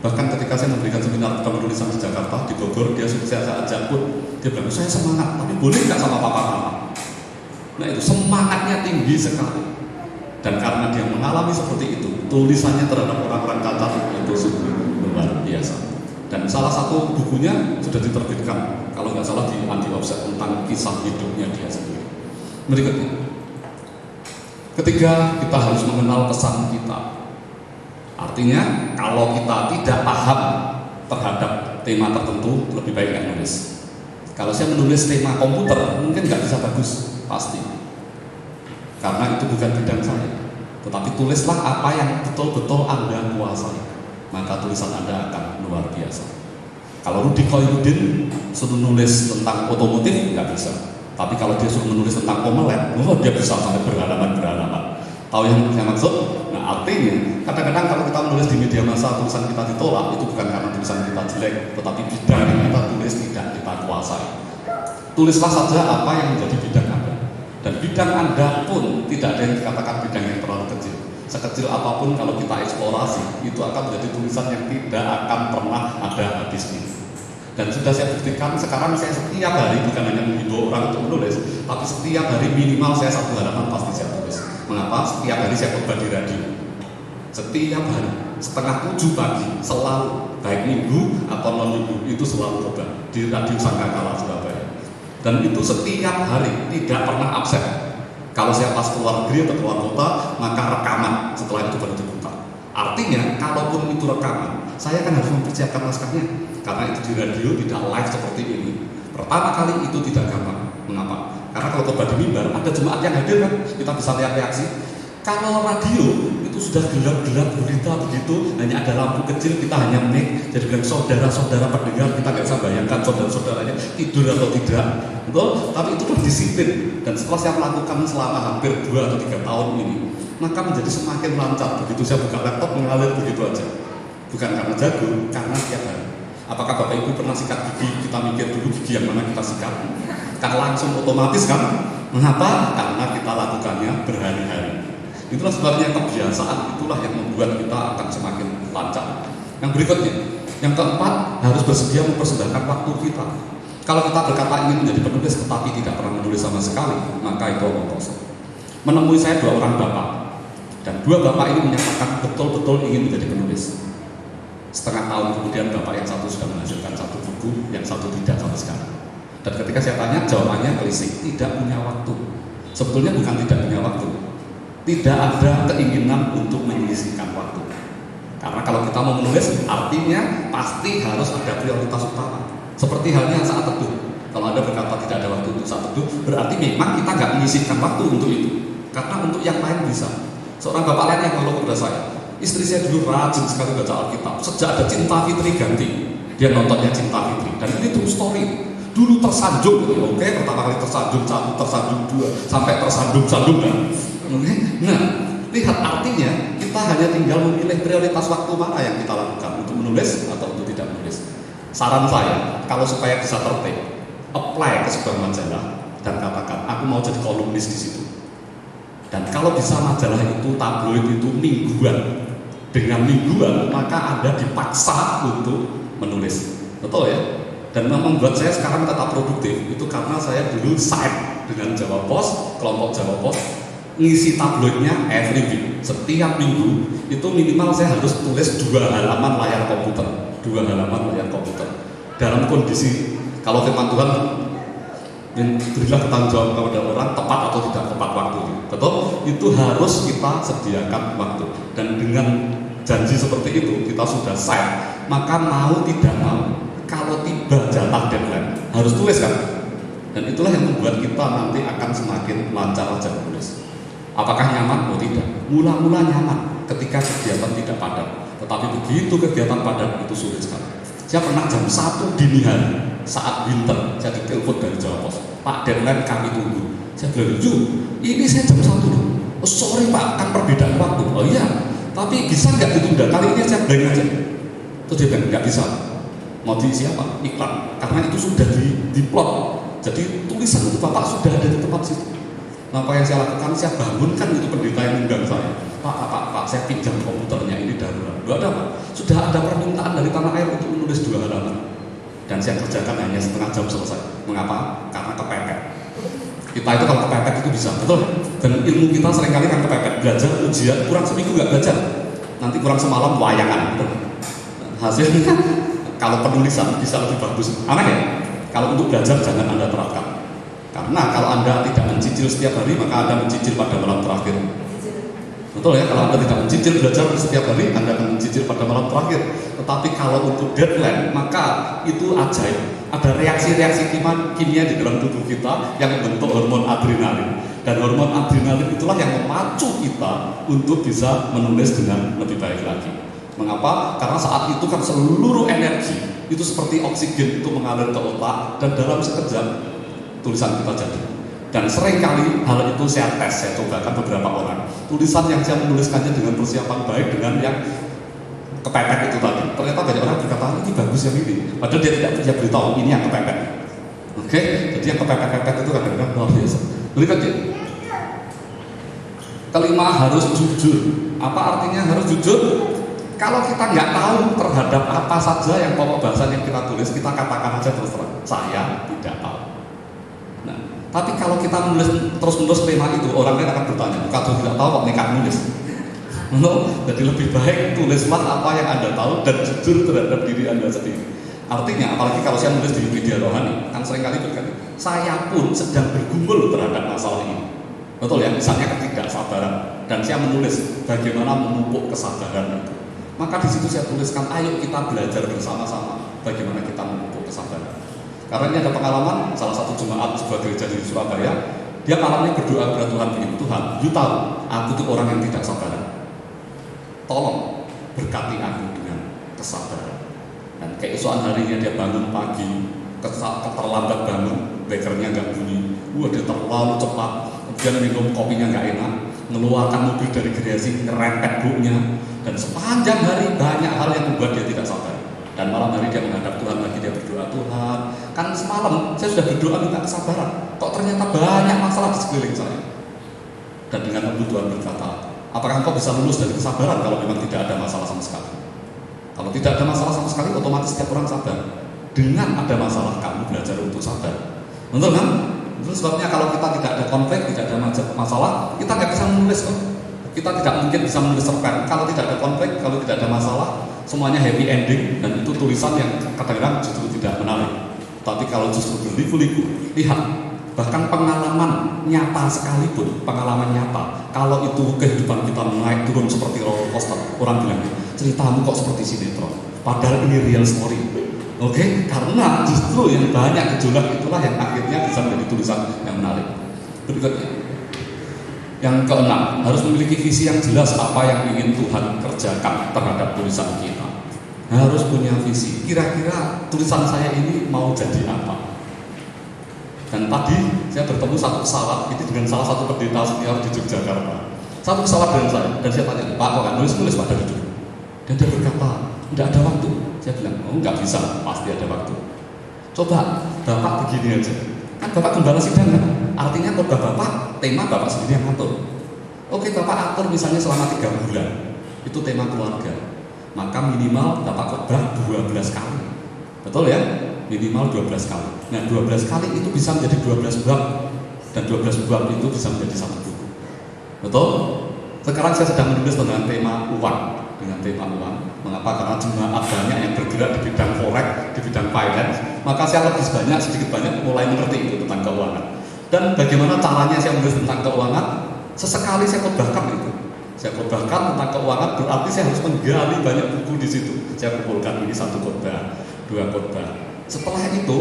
Bahkan ketika saya memberikan seminar penulisan di Jakarta, di Bogor, saya ajak pun, dia bilang, saya semangat, tapi boleh nggak sama papa mama? Nah itu semangatnya tinggi sekali. Dan karena dia mengalami seperti itu, tulisannya terhadap orang-orang cacat itu sungguh luar biasa. Dan salah satu bukunya sudah diterbitkan, kalau nggak salah di Anti Offset, tentang kisah hidupnya dia sendiri. Berikutnya, ketiga, kita harus mengenal pesan kita. Artinya, kalau kita tidak paham terhadap tema tertentu, lebih baik nggak nulis. Kalau saya menulis tema komputer, mungkin nggak bisa bagus, pasti. Karena itu bukan bidang saya. Tetapi tulislah apa yang betul-betul Anda kuasai, maka tulisan Anda akan luar biasa. Kalau Rudi Koirudin suruh nulis tentang otomotif, nggak bisa. Tapi kalau dia suruh menulis tentang omelet, dia bisa sampai berhalaman-berhalaman. Tahu yang saya maksud? Nah artinya, kadang-kadang kalau kita menulis di media massa, tulisan kita ditolak, itu bukan karena tulisan kita jelek, tetapi bidang yang kita tulis tidak kita kuasai. Tulislah saja apa yang menjadi bidang Anda. Dan bidang Anda pun tidak ada yang dikatakan bidang yang terlalu kecil. Sekecil apapun kalau kita eksplorasi, itu akan menjadi tulisan yang tidak akan pernah ada habisnya. Dan sudah saya buktikan, sekarang saya setiap hari bukan hanya menghibur orang untuk menulis, tapi setiap hari minimal saya 1 halaman pasti saya tulis. Mengapa? Setiap hari saya khotbah di radio. Setiap hari, 6:30 pagi, selalu, baik minggu atau non minggu, itu selalu khotbah di Radio Sangkakala Surabaya. Dan itu setiap hari, tidak pernah absen. Kalau saya pas keluar negeri atau keluar kota, maka rekaman, setelah itu baru dibuka. Artinya, kalaupun itu rekaman, saya kan harus mempersiapkan naskahnya. Karena itu di radio tidak live seperti ini. Pertama kali itu tidak gampang. Mengapa? Karena kalau khotbah di mimbar, ada jemaat yang hadir kan, kita bisa lihat reaksi. Kalau radio itu sudah gelap-gelap berita begitu, hanya ada lampu kecil, kita hanya mic, jadi bilang saudara-saudara pendengar, kita nggak bisa bayangkan saudara-saudaranya tidur atau tidak, betul? Tapi itu berdisiplin. Dan setelah saya melakukan selama hampir 2 atau 3 tahun ini, maka menjadi semakin lancar. Begitu saya buka laptop mengalir begitu aja. Bukan karena jago, karena tiap hari. Apakah Bapak Ibu pernah sikat gigi? Kita mikir dulu gigi yang mana kita sikat. Kan langsung otomatis kan? Mengapa? Karena kita lakukannya berhari-hari. Itulah sebabnya kebiasaan, itulah yang membuat kita akan semakin lancar. Yang berikutnya, yang keempat, harus bersedia mempersembahkan waktu kita. Kalau kita berkata ingin menjadi penulis tetapi tidak pernah menulis sama sekali, maka itu omong kosong. Menemui saya 2 orang bapak, dan 2 bapak ini menyatakan betul-betul ingin menjadi penulis. Setengah tahun kemudian bapak yang satu sudah menghasilkan 1 buku, yang satu tidak sama sekali. Dan ketika saya tanya, jawabannya klise, tidak punya waktu. Sebetulnya bukan tidak punya waktu, tidak ada keinginan untuk menyisihkan waktu. Karena kalau kita mau menulis, artinya pasti harus ada prioritas utama. Seperti halnya saat teduh. Kalau Anda berkata tidak ada waktu untuk saat teduh, berarti memang kita nggak menyisihkan waktu untuk itu. Karena untuk yang lain bisa. Seorang bapak lain yang ngomong kepada saya, istri saya dulu rajin sekali baca Alkitab. Sejak ada Cinta Fitri ganti, dia nontonnya Cinta Fitri. Dan ini true story. Dulu tersanjung, oke, pertama kali tersanjung 1, tersanjung 2, sampai tersandung-sandung kan. Nah, lihat artinya kita hanya tinggal memilih prioritas waktu mana yang kita lakukan, untuk menulis atau untuk tidak menulis. Saran saya, kalau supaya bisa tertib, apply ke sebuah majalah dan katakan, aku mau jadi kolumnis di situ. Dan kalau bisa majalah itu, tabloid itu mingguan, dengan mingguan, maka Anda dipaksa untuk menulis. Betul ya? Dan membuat saya sekarang tetap produktif, itu karena saya dulu side dengan Jawa Pos, kelompok Jawa Pos. ngisi tabloidnya every week. Setiap minggu itu minimal saya harus tulis 2 halaman layar komputer, 2 halaman layar komputer. Dalam kondisi kalau firman Tuhan berilah bertanggung jawab kepada orang tepat atau tidak tepat waktu, betul? Itu harus kita sediakan waktu. Dan dengan janji seperti itu kita sudah sign, maka mau tidak mau kalau tiba jatah deadline harus tulis kan? Dan itulah yang membuat kita nanti akan semakin lancar aja menulis. Apakah nyaman? Oh tidak. Mula-mula nyaman ketika kegiatan tidak padat, tetapi begitu kegiatan padat itu sulit sekali. Saya pernah jam 1 dini hari saat winter, saya ditelepon dari Jawa Pos, Pak, deadline kami tunggu. Saya bilang, ini saya jam 1 loh. Oh sorry Pak, kan perbedaan waktu. Oh iya, tapi bisa nggak ditunda? Kali ini saya blank aja. Terus dia bilang, nggak bisa. Mau diisi apa? Iklan. Karena itu sudah diplot. Jadi tulisan itu Bapak sudah ada di tempat situ. Nah, apa yang saya lakukan, saya bangunkan itu pendeta yang undang saya. Pak, saya pinjam komputernya, ini darurat. Loh ada Pak? Sudah ada permintaan dari tanah air untuk menulis 2 halaman. Dan saya kerjakan hanya setengah jam selesai. Mengapa? Karena kepepet. Kita itu kalau kepepet itu bisa, betul? Dan ilmu kita seringkali kan kepepet. Belajar ujian, kurang seminggu nggak belajar. Nanti kurang semalam wayangan, betul? Hasilnya, kalau penulisan bisa lebih bagus. Aneh ya? Kalau untuk belajar jangan Anda terapkan. Karena kalau Anda tidak mencicil setiap hari, maka Anda mencicil pada malam terakhir. Betul ya, kalau Anda tidak mencicil belajar setiap hari, Anda akan mencicil pada malam terakhir. Tetapi kalau untuk deadline, maka itu ajaib. Ada reaksi-reaksi kimia di dalam tubuh kita yang membentuk hormon adrenalin. Dan hormon adrenalin itulah yang memacu kita untuk bisa menulis dengan lebih baik lagi. Mengapa? Karena saat itu kan seluruh energi itu seperti oksigen itu mengalir ke otak dan dalam sekejap tulisan kita jadi. Dan seringkali hal itu saya tes, saya cobakan beberapa orang. Tulisan yang saya menuliskannya dengan persiapan baik dengan yang kepepet itu tadi. Ternyata banyak orang berkata ini bagus yang ini. Padahal dia tidak bisa beritahu ini yang kepepet. Oke, jadi yang kepepet-kepepet itu kadang-kadang luar biasa. Lihat ya. Kelima, harus jujur. Apa artinya harus jujur? Kalau kita nggak tahu terhadap apa saja yang pokok bahasan yang kita tulis, kita katakan aja terus terang, saya tidak tahu. Nah, tapi kalau kita menulis terus-menerus tema itu, orang lain akan bertanya, kalau tidak tahu kok nekat nulis. Jadi lebih baik tulislah apa yang Anda tahu dan jujur terhadap diri Anda sendiri. Artinya, apalagi kalau saya menulis di media rohani, kan seringkali berkata, saya pun sedang bergumul terhadap masalah ini. Betul ya, misalnya ketidaksabaran, dan saya menulis bagaimana memupuk kesabaran itu. Maka di situ saya tuliskan, ayo kita belajar bersama-sama bagaimana kita memupuk kesabaran. Karena ini ada pengalaman, salah satu jemaat sebuah gereja di Surabaya, dia malamnya berdoa kepada Tuhan begini, Tuhan, you tahu, aku itu orang yang tidak sabaran. Tolong berkati aku dengan kesabaran. Dan keesokan harinya dia bangun pagi, terlambat bangun, bekernya nggak bunyi, dia terlalu cepat, kemudian minum kopinya nggak enak, mengeluarkan mobil dari garasi, ngerempet buknya, dan sepanjang hari banyak hal yang membuat dia tidak sabar. Dan malam hari dia menghadap Tuhan lagi, dia berdoa, Tuhan, kan semalam saya sudah berdoa minta kesabaran, kok ternyata banyak masalah di sekeliling saya. Dan dengan lembut Tuhan berkata, apakah engkau bisa lulus dari kesabaran kalau memang tidak ada masalah sama sekali? Kalau tidak ada masalah sama sekali, otomatis setiap orang sabar. Dengan ada masalah, kamu belajar untuk sabar. Betul kan? Itu sebabnya kalau kita tidak ada konflik, tidak ada masalah, kita nggak bisa menulis kok. Kita tidak mungkin bisa menulis cerpen. Kalau tidak ada konflik, kalau tidak ada masalah, semuanya happy ending, dan itu tulisan yang kadang-kadang justru tidak menarik. Tapi kalau justru berliku-liku, lihat, bahkan pengalaman nyata sekalipun, pengalaman nyata, kalau itu kehidupan kita naik turun seperti roller coaster, orang bilang, ceritamu kok seperti sinetron, padahal ini real story. Oke, karena justru yang banyak gejolak itulah yang akhirnya bisa menjadi tulisan yang menarik. Berikutnya, yang keenam, harus memiliki visi yang jelas apa yang ingin Tuhan kerjakan terhadap tulisan kita. Harus punya visi. Kira-kira tulisan saya ini mau jadi apa? Dan tadi saya bertemu satu pesawat itu dengan salah satu pendeta senior di Yogyakarta. Satu pesawat dengan saya, dan saya tanya, Pak, kok nggak nulis Pak dari dulu? Dan dia berkata, tidak ada waktu. Saya bilang, oh nggak bisa, pasti ada waktu. Coba, Bapak begini aja. Kan Bapak gembala sidang kan? Artinya khotbah Bapak, tema Bapak sendiri yang atur. Oke, Bapak atur misalnya selama 3 bulan. Itu tema keluarga. Maka minimal Bapak khotbah 12 kali. Betul ya? Minimal 12 kali. Nah, 12 kali itu bisa menjadi 12 bab. Dan 12 bab itu bisa menjadi satu buku. Betul? Sekarang saya sedang menulis dengan tema uang. Mengapa? Karena jemaat banyak yang bergerak di bidang forex, di bidang finance, maka saya lebih banyak, sedikit banyak mulai mengerti itu tentang keuangan. Dan bagaimana caranya saya menulis tentang keuangan? Sesekali saya khotbahkan itu. Saya khotbahkan tentang keuangan, berarti saya harus menggali banyak buku di situ. Saya kumpulkan ini 1 khotbah, 2 khotbah. Setelah itu,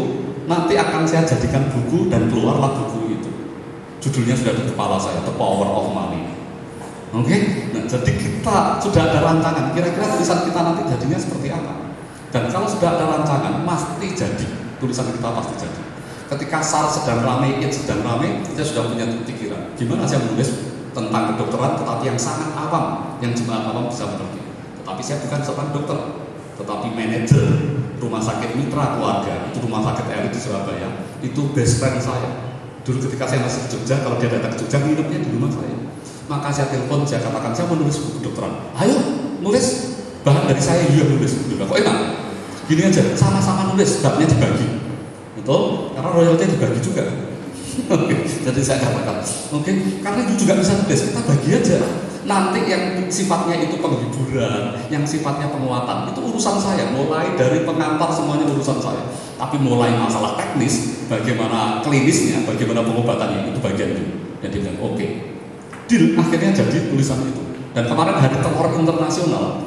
nanti akan saya jadikan buku dan keluarlah buku itu. Judulnya sudah di kepala saya, The Power of Money. Oke? Nah, jadi kita sudah ada rancangan, kira-kira tulisan kita nanti jadinya seperti apa? Dan kalau sudah ada rancangan, pasti jadi. Tulisan kita pasti jadi. Ketika SAR sedang ramai, IT sedang ramai, kita sudah punya pikiran. Gimana saya menulis tentang kedokteran, tetapi yang sangat awam, yang jemaat awam bisa mengerti. Tetapi saya bukan seorang dokter, tetapi manajer rumah sakit mitra keluarga, itu rumah sakit elit di Surabaya, itu best friend saya. Dulu ketika saya masih di Jogja, kalau dia datang ke Jogja, nginepnya di rumah saya. Maka saya telepon, saya katakan, saya mau nulis buku kedokteran. Ayo, nulis. Bahan dari saya, iya nulis. Kok enak? Gini aja, sama-sama nulis, babnya dibagi. Betul? Karena royalty dibagi juga. Jadi saya katakan, karena itu juga bisa nulis, kita bagi aja. Nanti yang sifatnya itu penghiburan, yang sifatnya penguatan, itu urusan saya. Mulai dari pengantar semuanya urusan saya. Tapi mulai masalah teknis, bagaimana klinisnya, bagaimana pengobatannya, itu bagian itu. Jadi bilang, deal, akhirnya jadi tulisan itu. Dan kemarin hari telur internasional,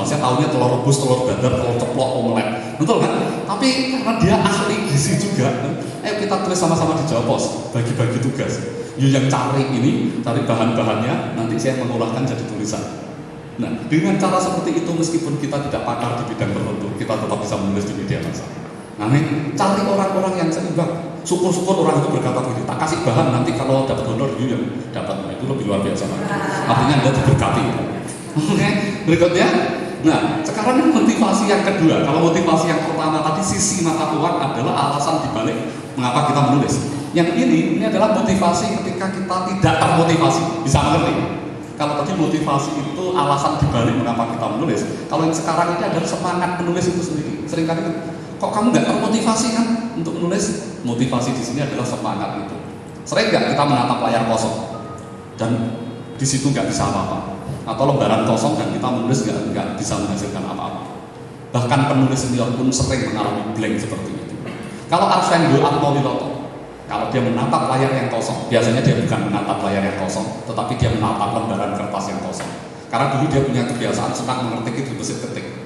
saya tahunya telur rebus, telur dadar, telur ceplok, omelet, betul kan? Tapi karena dia ahli gizi juga, kita tulis sama-sama di Jawa Pos, bagi-bagi tugas. Yang cari bahan-bahannya, nanti saya mengolahkan jadi tulisan. Nah, dengan cara seperti itu, meskipun kita tidak pakar di bidang tertentu, kita tetap bisa menulis di media massa. Cari orang-orang yang seimbang. Syukur-syukur orang itu berkata begini, tak kasih bahan, nanti kalau dapat honor, yang dapat, itu lebih luar biasa. Artinya Anda diberkati. Berikutnya, sekarang motivasi yang kedua. Kalau motivasi yang pertama tadi, sisi mata uang adalah alasan dibalik mengapa kita menulis. Yang ini adalah motivasi ketika kita tidak termotivasi, bisa mengerti? Kalau tadi motivasi itu alasan dibalik mengapa kita menulis. Kalau yang sekarang ini adalah semangat menulis itu sendiri. Seringkali kok kamu nggak termotivasi kan untuk menulis? Motivasi di sini adalah semangat itu. Sering nggak kita menatap layar kosong dan di situ nggak bisa apa-apa, atau lembaran kosong dan kita menulis nggak bisa menghasilkan apa-apa. Bahkan penulis senior pun sering mengalami blank seperti itu. Kalau Arswendo Atmowiloto, kalau dia menatap layar yang kosong, biasanya dia bukan menatap layar yang kosong, tetapi dia menatap lembaran kertas yang kosong. Karena dulu dia punya kebiasaan suka mengetik di mesin ketik.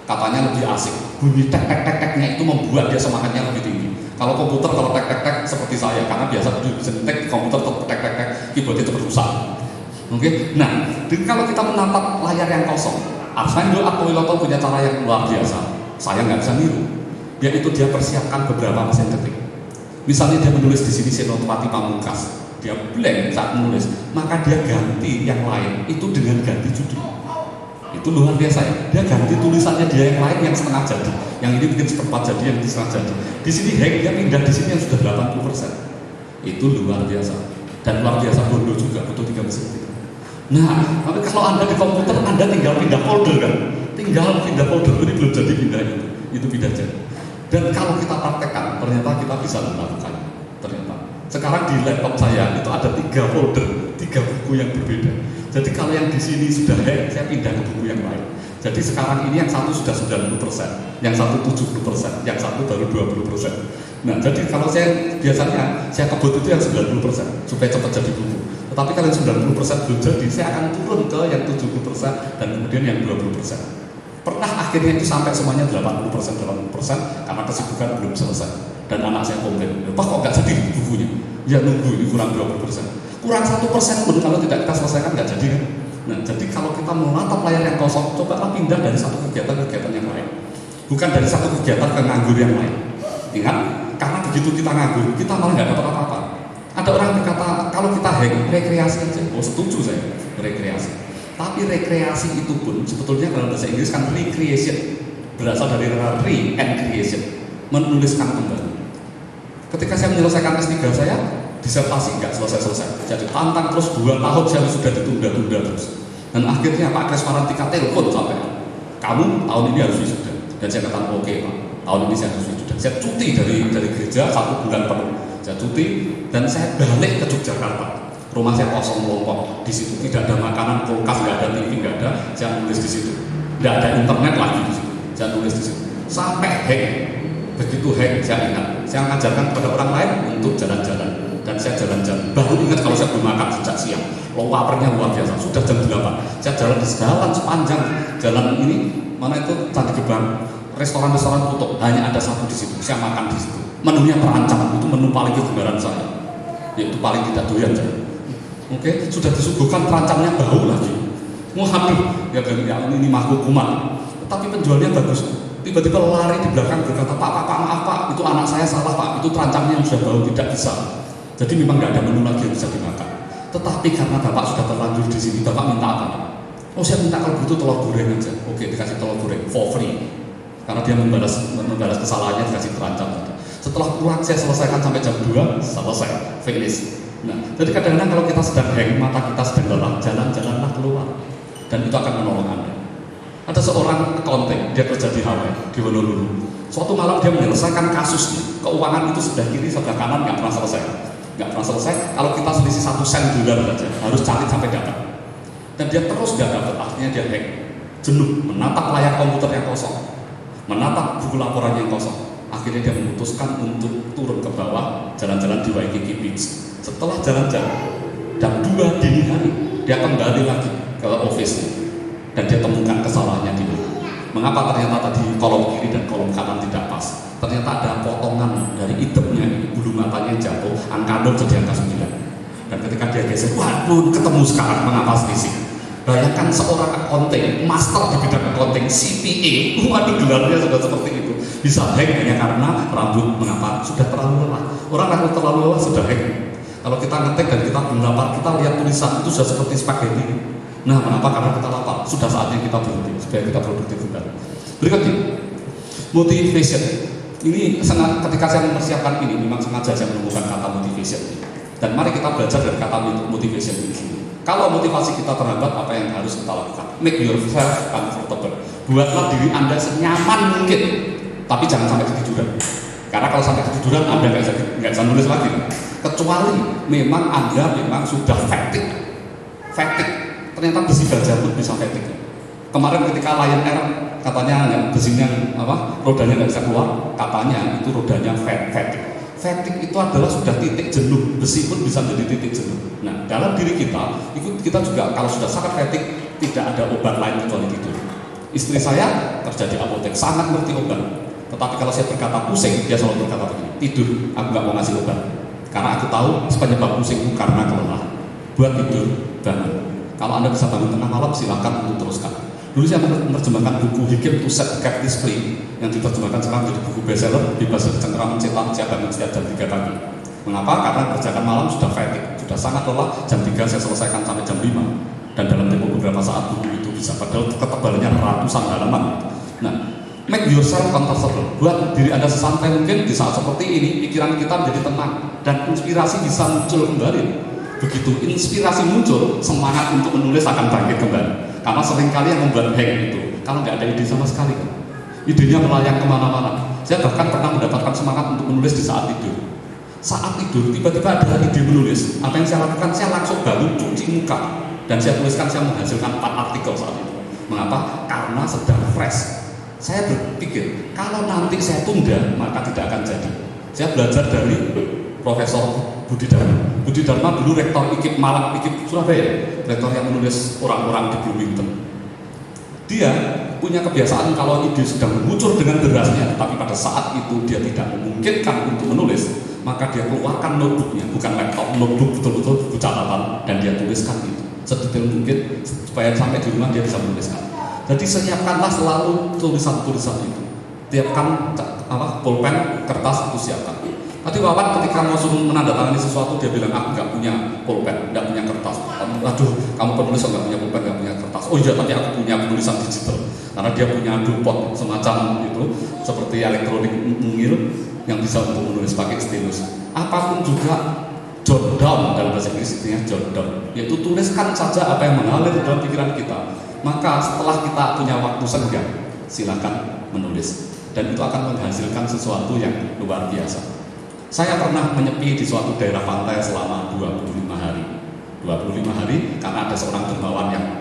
Katanya lebih asik. Bunyi tek-tek-tek-teknya itu membuat dia semangatnya lebih tinggi. Kalau komputer, kalau tek-tek-tek seperti saya, karena biasa dulu bisa ngetik di komputer tek-tek-tek, keyboardnya itu rusak. Nah, kalau kita menatap layar yang kosong, Arswendo Atmowiloto punya cara yang luar biasa. Saya nggak bisa niru. Yaitu dia persiapkan beberapa mesin ketik. Misalnya dia menulis di sini Senopati Pamungkas, dia blank saat menulis, maka dia ganti yang lain itu dengan ganti judul. Itu luar biasa ya. Dia ganti tulisannya dia yang lain yang setengah jadi, yang ini bikin seperempat jadi, yang ini setengah jadi. Di sini dia pindah di sini yang sudah 80%. Itu luar biasa. Dan luar biasa bodoh juga, butuh 3 mesin ketik. Tapi kalau Anda di komputer, Anda tinggal pindah folder kan? Tinggal pindah folder, ini belum jadi pindah itu pindah jadi. Dan kalau kita praktekkan, ternyata kita bisa melakukannya. Ternyata. Sekarang di laptop saya itu ada 3 folder, 3 buku yang berbeda. Jadi kalau yang di sini sudah saya pindah ke buku yang lain. Jadi sekarang ini yang satu sudah 90%, yang satu 70%, yang satu baru 20%. Jadi kalau saya biasanya saya kebut itu yang 90% supaya cepat jadi buku. Tetapi kalau yang 90% belum jadi, saya akan turun ke yang 70% dan kemudian yang 20%. Pernah akhirnya itu sampai semuanya 80% karena kesibukan belum selesai. Dan anak saya komplain, Pak kok nggak jadi bukunya? Ya nunggu ini kurang 20%. Kurang 1% pun kalau tidak kita selesaikan nggak jadi kan? Jadi kalau kita menatap layar yang kosong, cobalah pindah dari satu kegiatan ke kegiatan yang lain. Bukan dari satu kegiatan ke nganggur yang lain. Ingat, karena begitu kita nganggur, kita malah nggak dapat apa-apa. Ada orang berkata, kalau kita rekreasi aja. Setuju saya, rekreasi. Tapi rekreasi itu pun sebetulnya kalau bahasa Inggris kan recreation, berasal dari re and creation, menuliskan kembali. Ketika saya menyelesaikan S3 saya, disertasi nggak selesai-selesai. Jadi tantang terus 2 tahun saya sudah ditunda-tunda terus. Dan akhirnya Pak Kres Marantika telepon sampai, kamu tahun ini harus wisuda. Dan saya katakan oke Pak, tahun ini saya harus wisuda. Saya cuti dari gereja 1 bulan penuh. Saya cuti dan saya balik ke Yogyakarta. Rumah saya kosong melompok, di situ tidak ada makanan, kulkas nggak ada, TV nggak ada, saya nulis di situ. Nggak ada internet lagi di situ, saya nulis di situ. Sampai hack, begitu hack saya ingat, saya mengajarkan kepada orang lain untuk jalan-jalan, dan saya jalan-jalan. Baru ingat kalau saya belum makan sejak siang, laparnya luar biasa. Sudah jam 8, saya jalan di jalan sepanjang jalan ini, mana itu Candi Gebang, restoran-restoran tutup, hanya ada satu di situ. Saya makan di situ. Menunya terancam, itu menu paling kegemaran saya, yaitu paling tidak doyan saya. Oke, sudah disuguhkan terancamnya bau lagi. Waduh, ya ini makhluk kuman. Tetapi penjualnya bagus. Tiba-tiba lari di belakang berkata, Pak, maaf Pak, itu anak saya salah Pak, itu terancamnya yang sudah bau, tidak bisa. Jadi memang nggak ada menu lagi yang bisa dimakan. Tetapi karena Bapak sudah terlanjur di sini, Bapak minta apa? Oh, saya minta kalau begitu telur goreng aja. Oke, dikasih telur goreng for free. Karena dia membalas kesalahannya, dikasih terancam. Setelah pulang saya selesaikan sampai jam 2, selesai, finish. Nah, jadi kadang-kadang kalau kita sedang hang, mata kita sedang lelah, jalan-jalanlah keluar, dan itu akan menolong Anda. Ada seorang accounting, dia kerja di Hawaii, di Honolulu. Suatu malam dia menyelesaikan kasusnya, keuangan itu sebelah kiri, sebelah kanan nggak pernah selesai. Kalau kita selisih 1 sen dolar saja, harus cari sampai dapat. Dan dia terus nggak dapat, akhirnya dia hang, jenuh, menatap layar komputer yang kosong, menatap buku laporan yang kosong. Akhirnya dia memutuskan untuk turun ke bawah, jalan-jalan di Waikiki Beach. Setelah jalan-jalan, jam 2 dini hari, dia kembali lagi ke office dan dia temukan kesalahannya di mana. Mengapa ternyata tadi kolom kiri dan kolom kanan tidak pas? Ternyata ada potongan dari itemnya, bulu matanya jatuh, angka 0 jadi angka 9. Dan ketika dia geser, waduh, ketemu sekarang mengapa selisih. Bayangkan seorang accounting, master di bidang accounting, CPA, waduh gelarnya sudah seperti itu. Bisa hang hanya karena rambut, mengapa? Sudah terlalu lelah. Orang kalau terlalu lelah sudah hang. Kalau kita ngetik dan kita belum lapar, kita lihat tulisan itu sudah seperti spaghetti. Nah, mengapa? Karena kita lapar. Sudah saatnya kita berhenti supaya kita produktif kembali. Berikutnya, motivation. Ini ketika saya mempersiapkan ini, memang sengaja saya menemukan kata motivation ini. Dan mari kita belajar dari kata motivation ini sendiri. Kalau motivasi kita terhambat, apa yang harus kita lakukan? Make yourself comfortable. Buatlah diri Anda senyaman mungkin, tapi jangan sampai ketiduran. Karena kalau sampai ketiduran, Anda nggak bisa nulis lagi. Kecuali memang Anda sudah fatigue. Ternyata besi baja pun bisa fatigue. Kemarin ketika Lion Air katanya besinya rodanya nggak bisa keluar, katanya itu rodanya fatigue. Fatigue itu adalah sudah titik jenuh, besi pun bisa menjadi titik jenuh. Nah, dalam diri kita, kita juga kalau sudah sangat fatigue, tidak ada obat lain kecuali tidur. Istri saya kerja di apotek, sangat ngerti obat. Tetapi kalau saya berkata pusing, dia selalu berkata begini, tidur, aku nggak mau ngasih obat. Karena aku tahu penyebab pusing itu karena kelelahan. Buat tidur, bangun. Kalau Anda bisa bangun tengah malam, silakan untuk teruskan. Dulu saya menerjemahkan buku Hikim to Set Captives Free yang diterjemahkan sekarang menjadi buku bestseller, bebas dari cengkeraman setan, saya bangun setiap jam 3 pagi. Mengapa? Karena kerjakan malam sudah fatigue, sudah sangat lelah. Jam 3 saya selesaikan sampai jam 5, dan dalam tempo beberapa saat buku itu bisa, padahal ketebalannya ratusan halaman. Nah, make yourself comfortable. Buat diri Anda sesantai mungkin di saat seperti ini, pikiran kita menjadi tenang dan inspirasi bisa muncul kembali. Begitu inspirasi muncul, semangat untuk menulis akan bangkit kembali. Karena seringkali yang membuat hang itu, kalau nggak ada ide sama sekali, idenya melayang kemana-mana. Saya bahkan pernah mendapatkan semangat untuk menulis di saat tidur. Saat tidur, tiba-tiba ada ide menulis. Apa yang saya lakukan? Saya langsung bangun, cuci muka, dan saya tuliskan, saya menghasilkan 4 artikel saat itu. Mengapa? Karena sedang fresh. Saya berpikir, kalau nanti saya tunda, maka tidak akan jadi. Saya belajar dari Profesor Budi Dharma. Budi Dharma dulu rektor IKIP Malang, IKIP Surabaya, rektor yang menulis orang-orang di Bloomington. Dia punya kebiasaan kalau ide sedang muncul dengan derasnya, tapi pada saat itu dia tidak memungkinkan untuk menulis, maka dia keluarkan notebooknya, bukan laptop, notebook betul-betul buku catatan, dan dia tuliskan itu sedetail mungkin supaya sampai di rumah dia bisa menuliskan. Jadi siapkanlah selalu tulisan-tulisan itu. Tiapkan pulpen, kertas itu siapkan. Tadi Wawan ketika mau suruh menandatangani sesuatu, dia bilang, aku nggak punya pulpen, nggak punya kertas. Aduh, kamu penulis nggak punya pulpen, nggak punya kertas. Oh iya, tapi aku punya penulisan digital. Karena dia punya dupot semacam itu, seperti elektronik mungil yang bisa untuk menulis pakai stylus. Apapun juga, jot down dalam bahasa Inggris artinya jot down, yaitu tuliskan saja apa yang mengalir dalam pikiran kita. Maka setelah kita punya waktu senggang, silakan menulis, dan itu akan menghasilkan sesuatu yang luar biasa. Saya pernah menyepi di suatu daerah pantai selama 25 hari. 25 hari karena ada seorang dermawan yang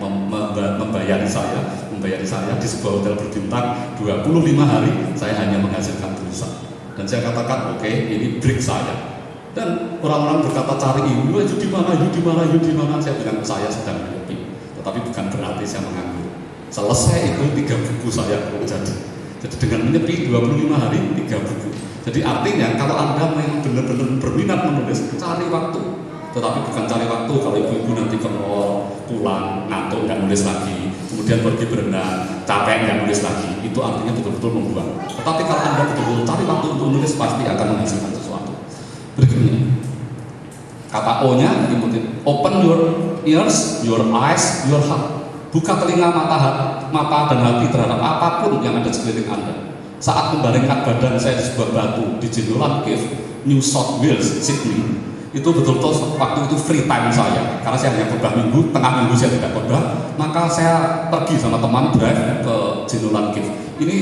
membayari saya di sebuah hotel berbintang 25 hari saya hanya menghasilkan tulisan. Dan saya katakan, oke, ini break saya. Dan orang-orang berkata cari ibu di mana? Saya bilang saya sedang menyepi. Tetapi bukan berarti saya menganggur. Selesai itu 3 buku saya jadi. Jadi dengan menyepi 25 hari 3 buku. Jadi artinya kalau Anda memang benar-benar berminat menulis, cari waktu. Tetapi bukan cari waktu kalau ibu-ibu nanti ke mall, pulang, ngantuk, nggak nulis lagi, kemudian pergi berenang, capek, nggak nulis lagi, itu artinya betul-betul membuang. Tetapi kalau Anda betul-betul cari waktu untuk menulis, pasti akan menghasilkan sesuatu. Berikutnya, kata O-nya diikuti, open your ears, your eyes, your heart. Buka telinga, mata dan hati terhadap apapun yang ada sekeliling Anda. Saat membaringkan badan saya di sebuah batu di Jenolan Cave, New South Wales, Sydney, itu betul-betul waktu itu free time saya, karena saya hanya khotbah minggu, tengah minggu saya tidak khotbah, maka saya pergi sama teman drive ke Jenolan Cave. Ini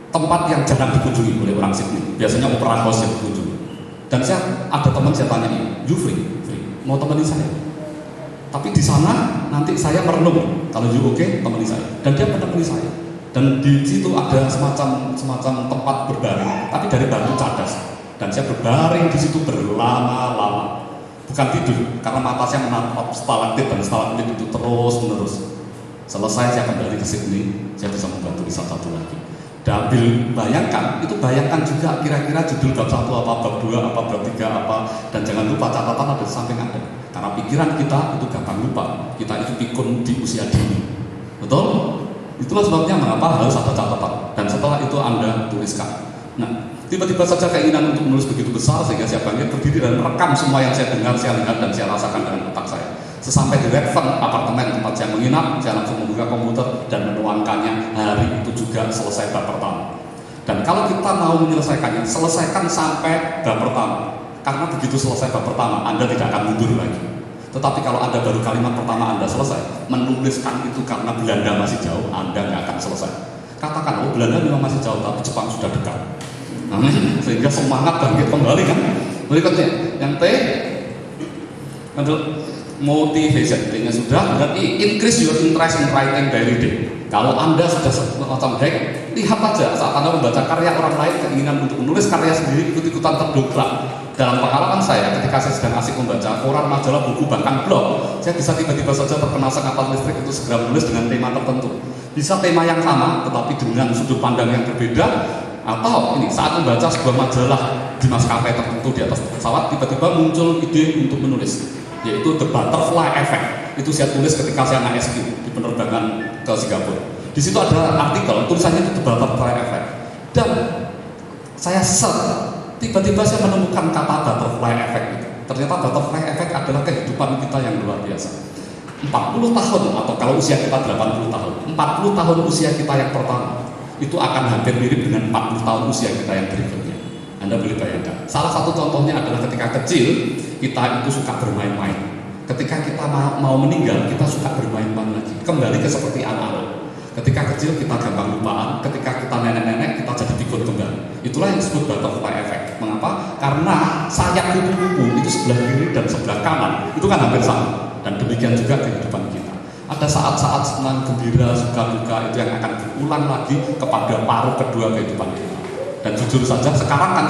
tempat yang jarang dikunjungi oleh orang Sydney, biasanya opera house yang dikunjungi. Dan ada teman saya tanya, you free, mau temani saya? Tapi di sana nanti saya merenung, kalau you oke, temani saya. Dan dia menemani saya. Dan di situ ada semacam tempat berbaring, tapi dari batu cadas. Dan saya berbaring di situ berlama-lama, bukan tidur, karena mata saya menatap stalaktit dan stalagmit itu terus menerus. Selesai saya kembali ke Sydney, saya bisa membuat tulisan satu lagi. Dan bayangkan juga kira-kira judul bab 1 apa, bab 2 apa, bab 3 apa, dan jangan lupa catatan ada di samping Anda. Karena pikiran kita itu gampang lupa, kita itu pikun di usia dini, betul? Itulah sebabnya mengapa harus ada catatan. Dan setelah itu Anda tuliskan. Nah, tiba-tiba saja keinginan untuk menulis begitu besar sehingga saya bangkit berdiri dan merekam semua yang saya dengar, saya lihat dan saya rasakan dengan otak saya. Sesampai di Redfern, apartemen tempat saya menginap, saya langsung membuka komputer dan menuangkannya. Hari itu juga selesai bab pertama. Dan kalau kita mau menyelesaikannya, selesaikan sampai bab pertama. Karena begitu selesai bab pertama, Anda tidak akan mundur lagi. Tetapi kalau Anda baru kalimat pertama Anda selesai, menuliskan itu karena Belanda masih jauh, Anda nggak akan selesai. Katakan, oh Belanda memang masih jauh, tapi Jepang sudah dekat. Sehingga semangat bangkit kembali kan. Berikutnya yang T adalah motivation. T-nya sudah, dan increase your interest in writing daily day. Kalau Anda sudah semacam hack, lihat aja saat Anda membaca karya orang lain, keinginan untuk menulis karya sendiri ikut-ikutan terdongkrak. Dalam pengalaman saya, ketika saya sedang asik membaca koran, majalah, buku, bahkan blog, saya bisa tiba-tiba saja terkena sengatan listrik untuk segera menulis dengan tema tertentu. Bisa tema yang sama, tetapi dengan sudut pandang yang berbeda. Atau ini saat membaca sebuah majalah di maskapai tertentu di atas pesawat, tiba-tiba muncul ide untuk menulis, yaitu The Butterfly Effect. Itu saya tulis ketika saya naik SQ di penerbangan ke Singapura. Di situ ada artikel, tulisannya itu The Butterfly Effect. Dan saya tiba-tiba saya menemukan kata Butterfly Effect itu. Ternyata Butterfly Effect adalah kehidupan kita yang luar biasa. 40 tahun, atau kalau usia kita 80 tahun, 40 tahun usia kita yang pertama itu akan hampir mirip dengan 40 tahun usia kita yang berikutnya. Anda boleh bayangkan. Salah satu contohnya adalah ketika kecil kita itu suka bermain-main. Ketika kita mau meninggal, kita suka bermain-main lagi. Kembali ke seperti anak-anak. Ketika kecil kita gampang lupaan, ketika kita nenek-nenek kita jadi pikun kembali. Itulah yang disebut butterfly effect. Mengapa? Karena sayap kupu-kupu itu sebelah kiri dan sebelah kanan itu kan hampir sama. Dan demikian juga kehidupan kita. Ada saat-saat senang, gembira, suka, duka itu yang akan berulang lagi kepada paruh kedua kehidupan kita. Dan jujur saja sekarang kan